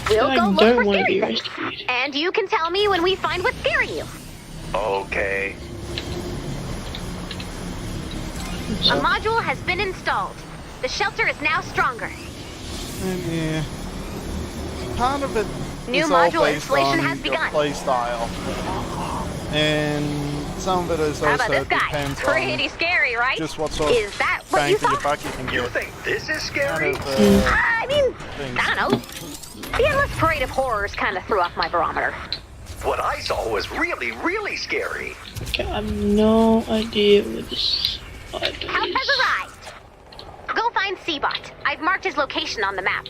We'll I go look don't for want to scary be things. rescued. And you can tell me when we find what's scaring you. Okay. A module has been installed. The shelter is now stronger. And yeah, part of it New is all module based installation on has your begun. play style, and some of it is How about also this guy? depends Pretty on scary, right? just what sort of Is that what bang you for your thought? buck you can You get. think this is Out scary? of, I mean, things. I don't know. The endless parade of horrors kind of threw off my barometer. What I saw was really, really scary. Okay, I have no idea what this Help is. has arrived. Go find Seabot. I've marked his location on the map.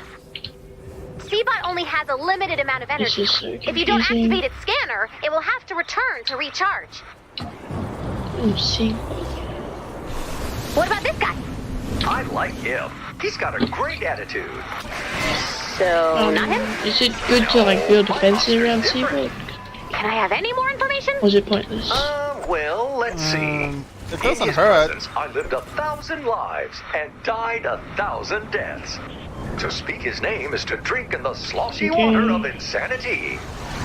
Seabot only has a limited amount of This energy. is so If you don't confusing. activate its scanner, it will have to return to recharge. See, What about this guy? I like him. He's got a great attitude. So, not him? is it good to like build defenses around Seabird? Can I have any more information? Or is it pointless? Well, let's see. It In doesn't his hurt. presence, I lived 1,000 lives and died 1,000 deaths. To speak his name is to drink in the sloshy Okay. water of insanity.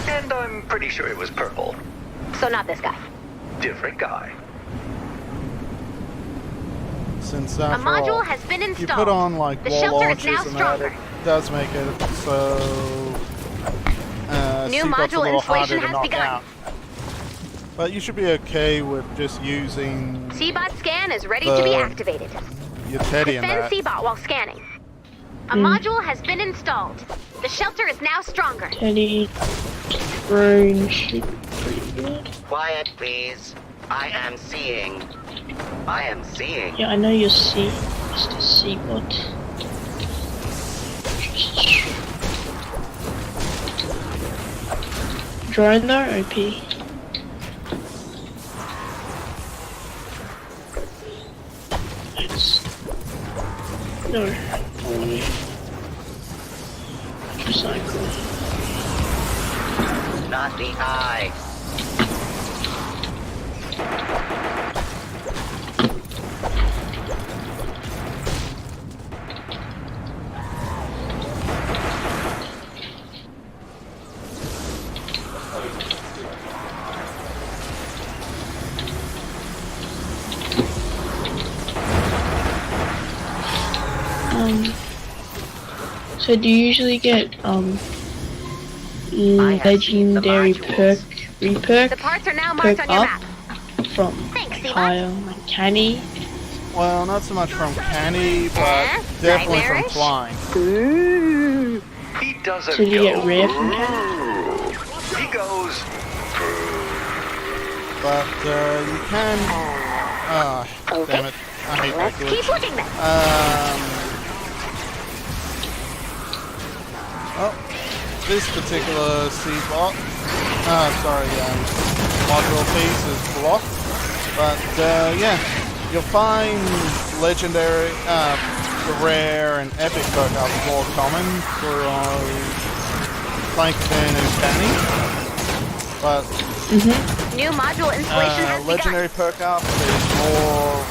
And I'm pretty sure it was purple. So not this guy. Different guy. Since A after module all, has been you installed. put on like The wall shelter is launchers now and stronger. that, it does make it so New Seabot's module a little harder installation to has knock begun. out. But you should be okay with just using Seabot scan is ready to be activated. your teddy and Defend that. Seabot while scanning. A module has been installed. The shelter is now stronger. Teddy, drone should be pretty good. Quiet, please. I am seeing. I am seeing. Yeah, I know you're Mr. Seabot. Drone though, OP. It's... No, only... Recycle. Not the eye. So do you usually get, legendary perk, reperk, The parts are now marked perk on your up map. from Thanks, Seabot. higher, like canny? Well, not so much from canny, but Eh? definitely from Nightmarish? flying. He doesn't So do you go. get rare from canny? He goes. But you can. Damn it! I hate that Let's keep glitch. looking then. Oh, this particular Seabot, module piece is blocked. But yeah, you'll find legendary, rare, and epic perk up more common for Plankton and Canny. But New module installation has begun. legendary perk up is more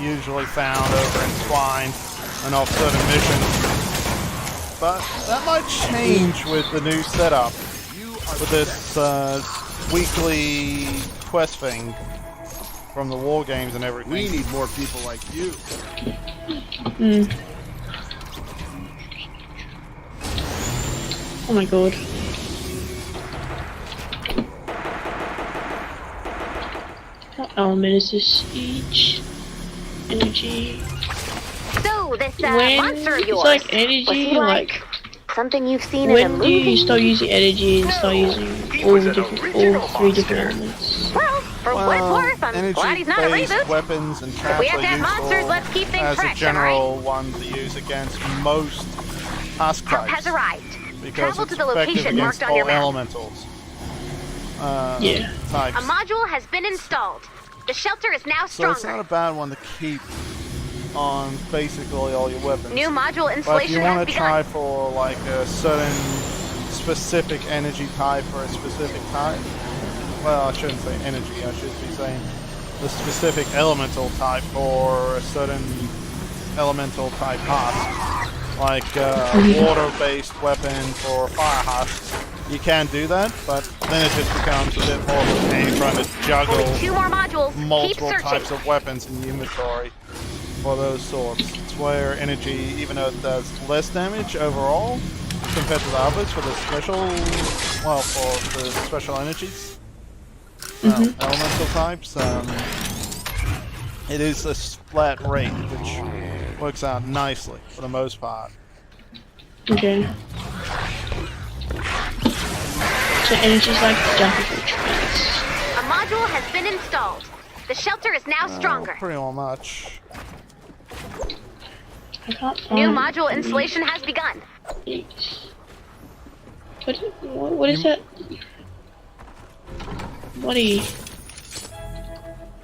usually found over in Twine and off certain missions. But that might change with the new setup, with this weekly quest thing from the war games and everything. We need more people like you. Oh my god. element is this siege? Energy. So, this When monster of it's yours, like was energy, he like something you've seen in a when do movie? you start using energy and start using all three different elements? Well, for what it's worth, I'm glad he's not a energy-based reboot. weapons and If traps we have are to have monsters, useful let's keep things as a fresh, general one to use against most husk Help types. has arrived. Because Travel it's to the effective location against marked on your all map. elementals. Yeah. Types. A module has been installed. The shelter is now So it's not stronger. a bad one to keep on basically all your weapons. New module But if installation you has want to begun. try for like a certain specific energy type for a specific type, well, I shouldn't say energy, I should be saying the specific elemental type for a certain elemental type husk, like water-based weapon for fire husks. You can do that, but then it just becomes a bit more of a pain trying to juggle Only 2 more modules. multiple Keep searching. types of weapons in the inventory for those sorts. It's where energy, even though it does less damage overall compared to the others for the special, well, for the special energies, elemental types, it is a flat rate, which works out nicely for the most part. Okay. So energy's like jumping for traits. A module has been installed. The shelter is now stronger. Pretty much. I can't find New module installation has begun. What is that? What are you?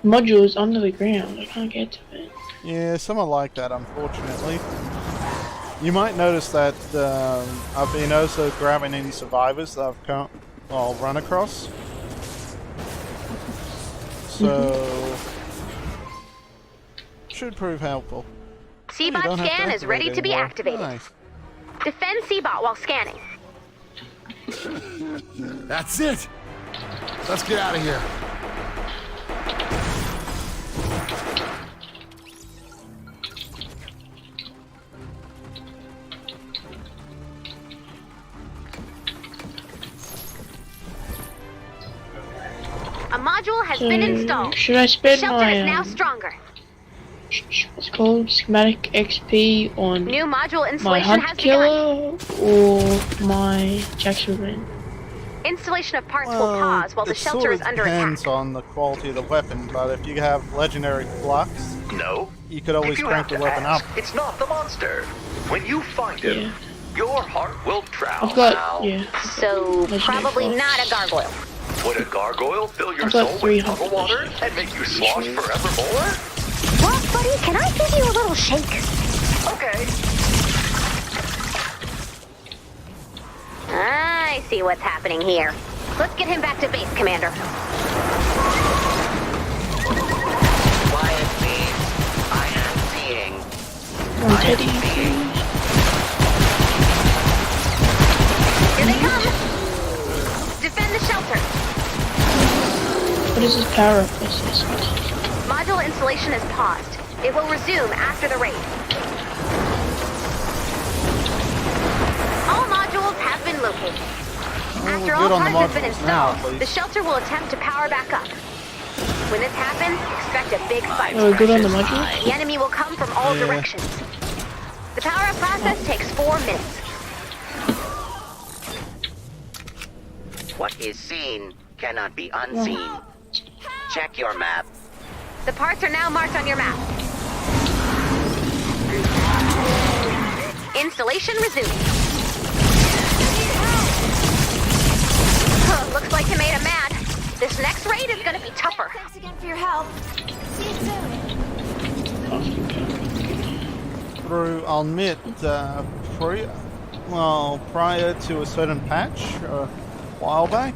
Modules under the ground. I can't get to it. Yeah, something like that, unfortunately. You might notice that I've been also grabbing any survivors that I've run across. So, should prove helpful. C-bot scan is ready to be activated. Nice. Defend C-bot while scanning. That's it! Let's get out of here. A module has been installed. Should I spend Shelter my is now stronger. what's it called schematic XP on New module my installation hunt has begun. killer or my Jacksonville? Installation of parts will pause while the shelter is under depends attack. on the quality of the weapon, but if you have legendary flux, No. you could always If you crank have the to weapon ask, up. it's not the monster. When you find him, your heart will drown. I've got So, Legendary probably flux. not a gargoyle. Would a gargoyle fill your I've got soul with 300 puddle water and make you slosh forevermore? Well, buddy, can I give you a little shake? Okay. I see what's happening here. Let's get him back to base, Commander. Quiet, please. I am seeing. Teddy. Here they come! Defend the shelter! What is this power up process? Module installation is paused. It will resume after the raid. All modules have been located. After we're all good on the parts have been modules now, installed, at the least. shelter will attempt to power back up. When this happens, expect a big fight. Oh, we're good on the modules? The enemy will come from all Yeah. directions. The power-up process takes 4 minutes. What is seen cannot be unseen. Check your map. The parts are now marked on your map. Installation resumed. Huh, looks like you made him mad. This next raid is gonna be tougher. Thanks again for your help. See you soon. I'll admit, prior to a certain patch a while back,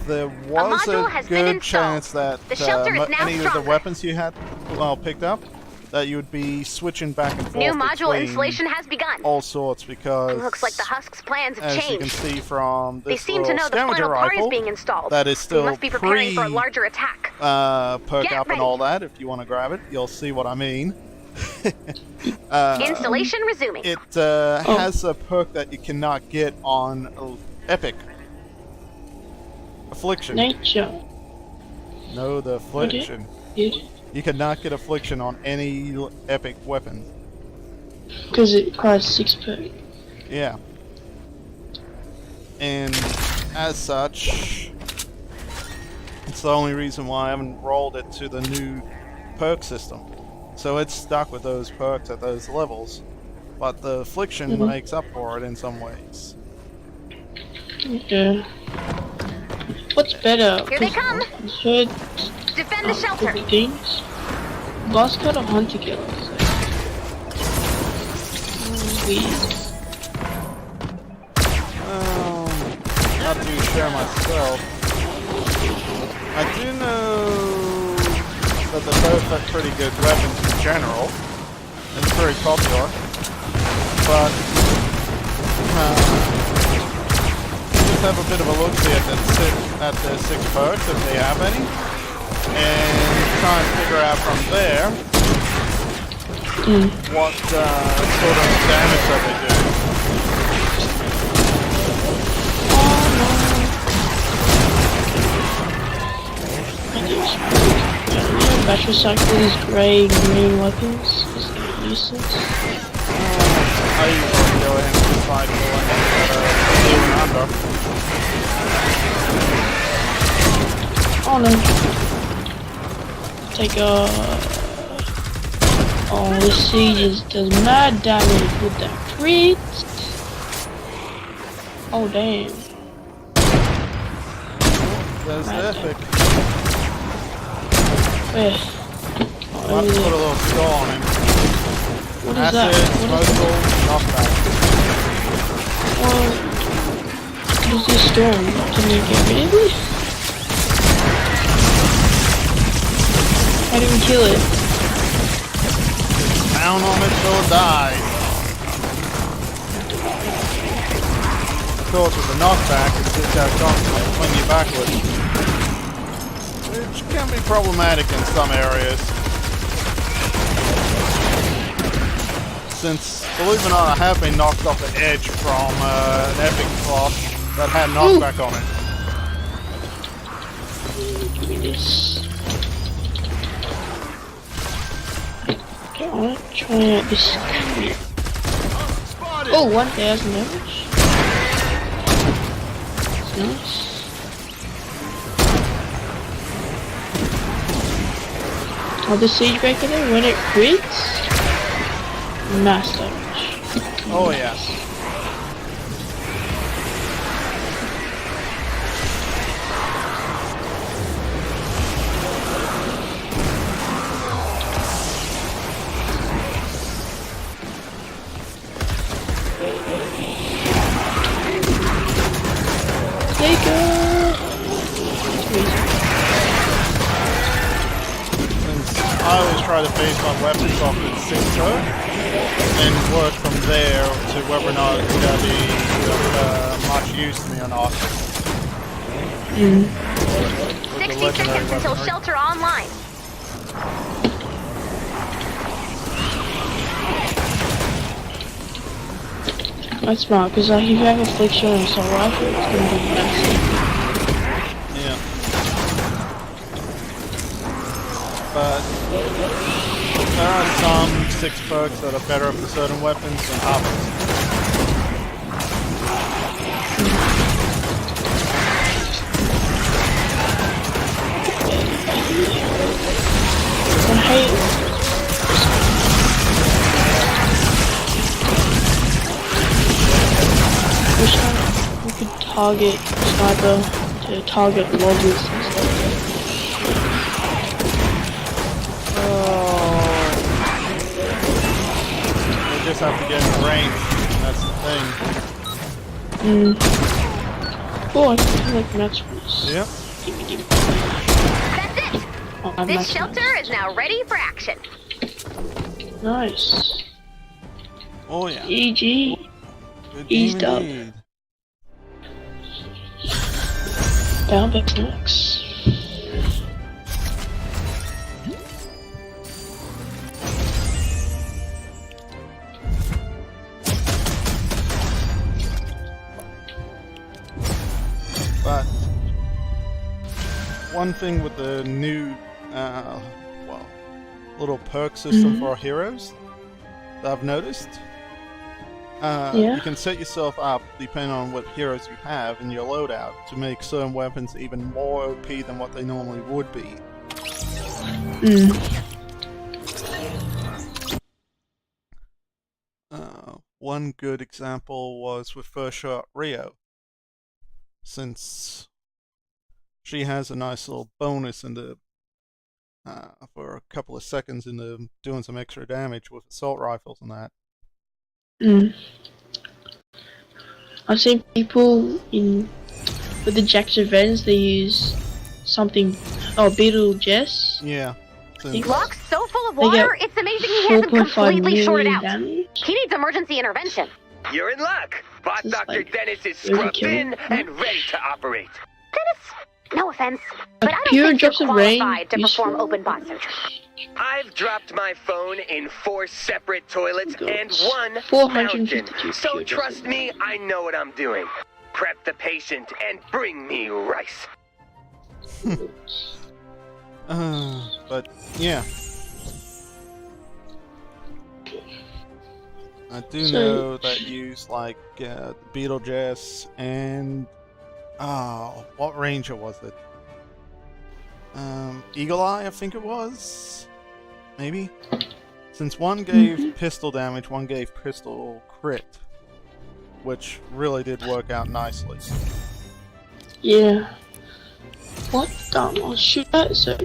there was module a has been good installed. chance that The shelter is now any of the stronger. weapons you had picked up, that you would be switching back and forth New module between installation has begun. all sorts, because Looks like the Husk's plans have as you can changed. see from They this seem to little know the scavenger final part is rifle, being installed. that is They still must be preparing for a pre larger attack. perk Get up and ready. all that. If you want to grab it, you'll see what I mean. Installation resuming. It has a perk that you cannot get on Epic. Affliction. Nature. No, the affliction. Yeah. You could not get affliction on any epic weapon. Because it requires 6 perk. Yeah. And as such, it's the only reason why I haven't rolled it to the new perk system. So it's stuck with those perks at those levels. But the affliction makes up for it in some ways. Yeah. What's better? Here they come. Heard Defend the shelter. things. Boss cut or hunter killer. Weird. Not too sure myself. I do know that they're both are pretty good weapons in general. It's very popular. But just have a bit of a look see at the 6 perks if they have any. And try and figure out from there what sort of damage that they do. Battery cycles, grey, green weapons is useless. I usually go ahead and cycle and blue and under. Oh no. Take a... Oh, this siege does mad damage with that crit. Oh damn. There's epic. Where? I'll have to put a little skull on him. What is that? Smokable, knockback. Well, what is this storm? Can you get rid of it? How do we kill it? Pound on it till it dies. Of course, with the knockback, it's just that constantly swing you backwards. Which can be problematic in some areas. Since, believe it or not, I have been knocked off the edge from an epic boss that had knockback on it. Give me this. Okay, I want to try out this. Oh, 1,000 damage. That's nice. Oh, the siege breaker there, when it crits, mass damage. Oh yeah. I always try to base my weapons off its 6 perk and work from there to whether or not it's going to be much use to me or not. 60 seconds until shelter online. That's smart, because like, if you have affliction and assault rifle, it's going to be massive. Yeah. But there are some 6 perks that are better for certain weapons than others. I hate... wish we could target sniper to target loggers and stuff. You just have to get in range, and that's the thing. Oh, I can like match this. Yep. Gimme. That's it! Oh, This shelter is now ready for action. Nice. Oh yeah. GG. Good Eased game up. indeed. Down back next. But one thing with the new, well, little perk system for heroes that I've noticed. You can set yourself up, depending on what heroes you have in your loadout, to make certain weapons even more OP than what they normally would be. One good example was with First Shot Rio, since she has a nice little bonus in the for a couple of seconds into doing some extra damage with assault rifles and that. I've seen people with the Jackson Vans, they use something, Beetle Jess. Yeah. Lock's so full of water, it's amazing he hasn't completely shorted out. Damage. He needs emergency intervention. You're in luck. Bot This is Dr. like Dennis is really scrubbed in killing. and ready to operate. Dennis, no offense, but I don't Pure think you're drops of rain qualified to perform useful? open bot surgery. I've dropped my phone in 4 separate toilets Got and 1 452 fountain. So pure drops trust of me, I know what I'm doing. Prep the patient and bring me rice. But yeah. I do know that use like Beetlejuice and what ranger was it? Eagle Eye, I think it was. Maybe. Since one gave pistol damage, one gave pistol crit, which really did work out nicely. Yeah. What? I'll shoot that. So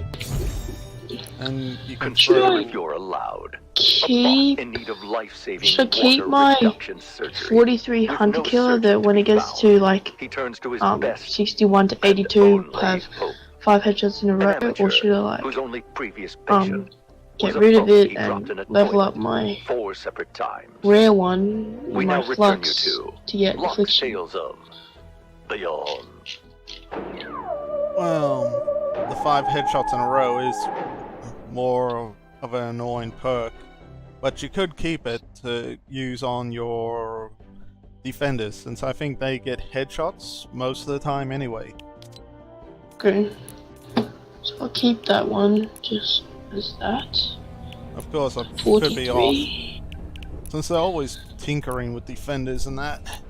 And you can Confirm if you're allowed. keep. In need of life-saving Should I keep water my reduction surgery. 43 With hunter no killer surgeon that when to it be gets found, to like he turns to his best 61 to and 82, only have hope. 5 headshots in a An row, amateur or should I like whose only previous patient get was a rid of phone it he dropped in and a level toilet up my 4 separate times. rare one We in now my return you flux to get Lock's affliction. Tales of Beyond. Well, the 5 headshots in a row is more of an annoying perk, but you could keep it to use on your defenders, since I think they get headshots most of the time anyway. Okay. So I'll keep that one just as that. Of course, I could be off, 43. since they're always tinkering with defenders and that.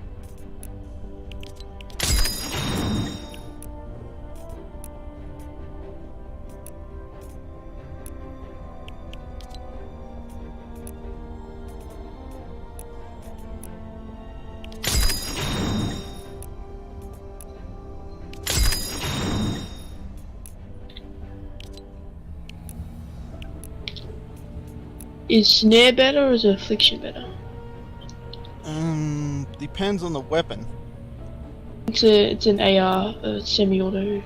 Is snare better or is affliction better? Depends on the weapon. It's an AR, semi-auto.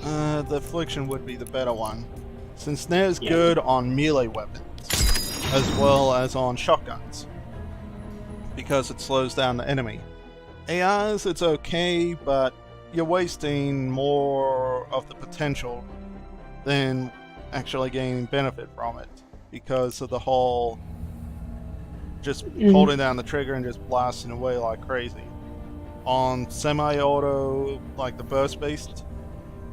The affliction would be the better one, since snare's Yeah. good on melee weapons, as well as on shotguns, because it slows down the enemy. ARs, it's okay, but you're wasting more of the potential than actually gaining benefit from it, because of the whole just holding down the trigger and just blasting away like crazy. On semi-auto, like the burst-based,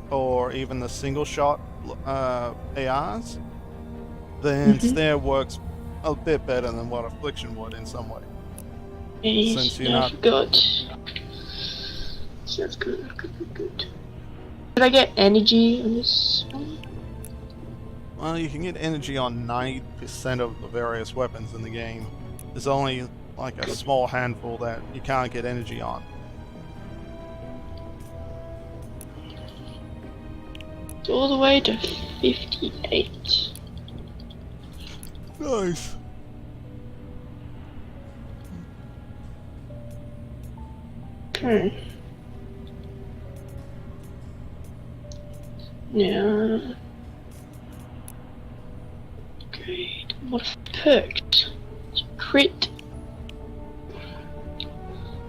or even the single-shot ARs, then snare works a bit better than what affliction would in some way. Since you're not... Good. So that's good, good. Did I get energy on this one? Well, you can get energy on 90% of the various weapons in the game. There's only like a small handful that you can't get energy on. It's all the way to 58. Nice. Okay. Now, great. What perks? Crit.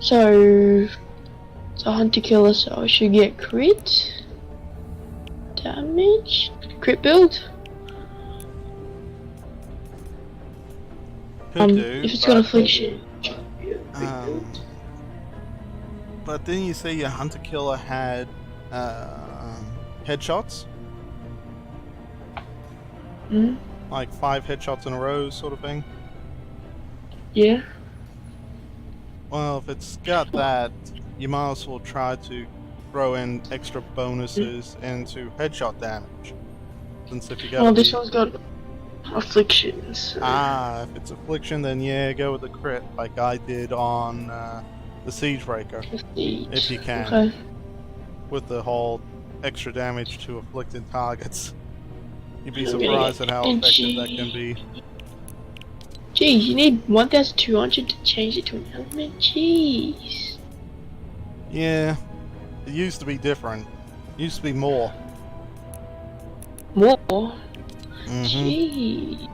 So it's a hunter killer, so I should get crit damage. Crit build. Could do, If it's but, got affliction. but didn't you say your hunter killer had headshots. Hmm? Like 5 headshots in a row sort of thing. Yeah. Well, if it's got that, you might as well try to throw in extra bonuses into headshot damage. Since if you got Well, this one's got afflictions. So. if it's affliction, then yeah, go with the crit, like I did on the Siegebreaker, if you can, Okay. with the whole extra damage to afflicted targets. You'd be I'm gonna surprised get at how effective that edgy. can be. Jeez, you need 1,200 to change it to an element? Jeez. Yeah, it used to be different. It used to be more. More? Mm-hmm. Jeez.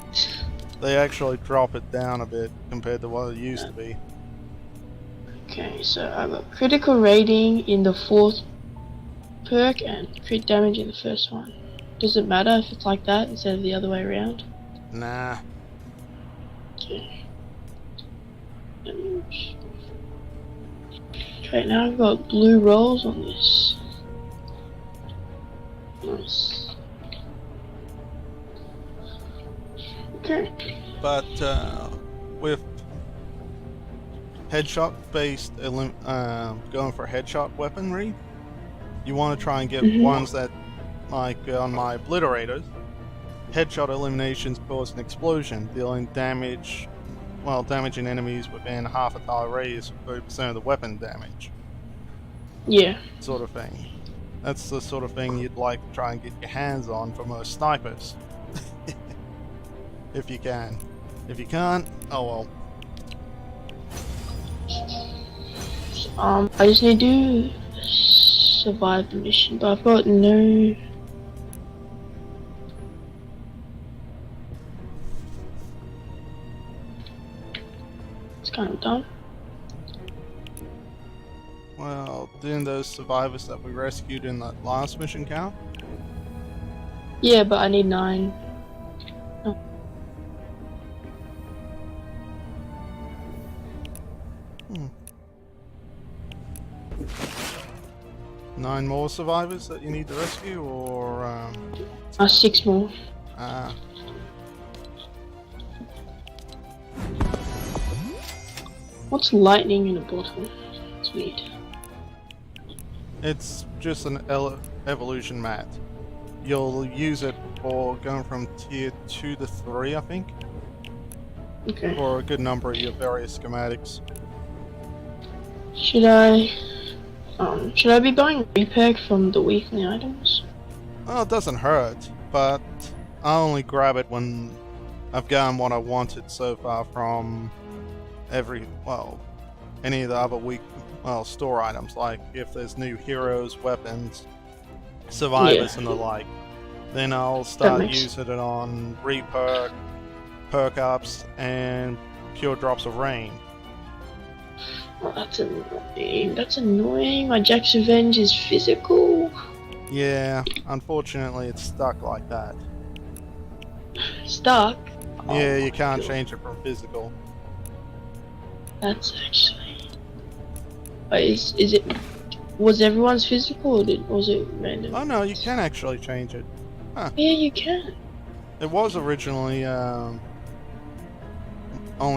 They actually drop it down a bit compared to what it used to be. Okay, so I got critical rating in the 4th perk and crit damage in the 1st one. Does it matter if it's like that instead of the other way around? Nah. Okay. Okay, now I've got blue rolls on this. Nice. Okay. But with headshot based going for headshot weaponry, you want to try and get ones that, like on my obliterators, headshot eliminations cause an explosion, dealing damage, well, damaging enemies within half a tile radius of 30% of the weapon damage. Yeah. Sort of thing. That's the sort of thing you'd like to try and get your hands on for most snipers. If you can. If you can't, oh well. I just need to survive the mission, but I've got no... It's kind of dumb. Well, didn't those survivors that we rescued in that last mission count? Yeah, but I need 9. Oh. Hmm. 9 more survivors that you need to rescue, or 6 more. Ah. What's lightning in a bottle? It's weird. It's just an evolution mat. You'll use it for going from tier 2 to 3, I think. Okay. For a good number of your various schematics. Should I be buying repack from the weekly items? Well, it doesn't hurt, but I only grab it when I've gotten what I wanted so far from any of the other store items, like if there's new heroes, weapons, survivors, and the like. Then I'll start using it on reperk, perk ups, and pure drops of rain. Oh, that's annoying. That's annoying. My Jack's Revenge is physical. Yeah, unfortunately it's stuck like that. Stuck? Yeah, you can't change it from physical. That's actually... Is it... Was everyone's physical or was it random? Oh no, you can actually change it. Huh. Yeah, you can. It was originally only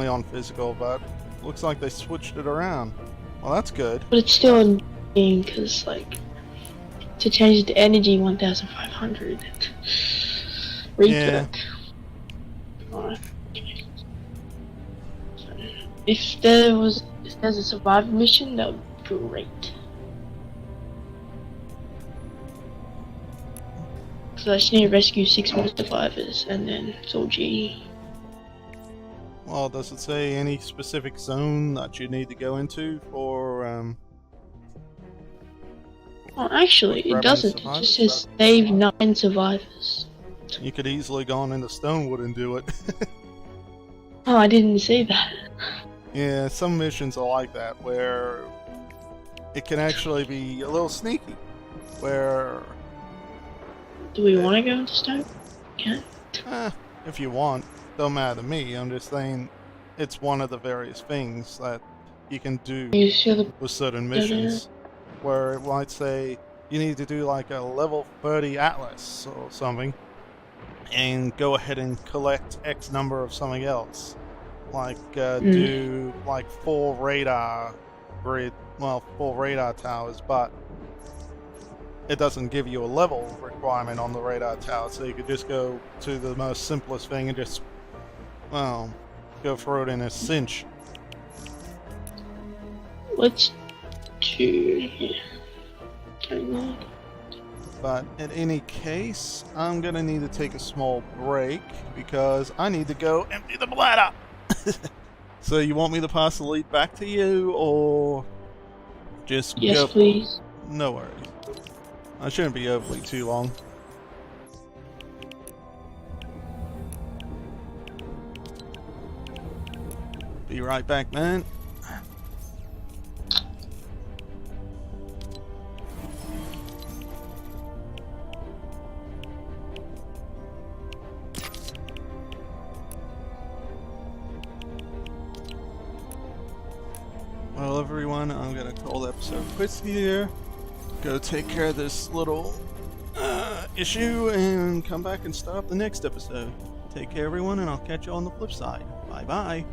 on physical, but looks like they switched it around. Well, that's good. But it's still annoying because, like, to change it to energy 1,500. Reperk. Yeah. Alright. If there's a survival mission, that would be great. So I just need to rescue 6 more survivors, and then it's all G. Well, does it say any specific zone that you need to go into for, Well, actually, it doesn't. It just says save 9 survivors. You could easily go on into Stonewood and do it. Oh, I didn't see that. Yeah, some missions are like that, where it can actually be a little sneaky, where... Do we want to go into Stone? Yeah. If you want. Don't matter to me. I'm just saying it's one of the various things that you can do with certain missions. Where it might say you need to do like a level 30 atlas or something, and go ahead and collect X number of something else. Like do like 4 radar towers, but it doesn't give you a level requirement on the radar tower, so you could just go to the most simplest thing and just, well, go through it in a cinch. Let's do. But in any case, I'm gonna need to take a small break because I need to go empty the bladder. So you want me to pass the lead back to you, or just Yes, go? please. No worries. I shouldn't be overly too long. Be right back, man. Well, everyone, I'm gonna call the episode quits here. Go take care of this little issue and come back and start up the next episode. Take care, everyone, and I'll catch you on the flip side. Bye bye.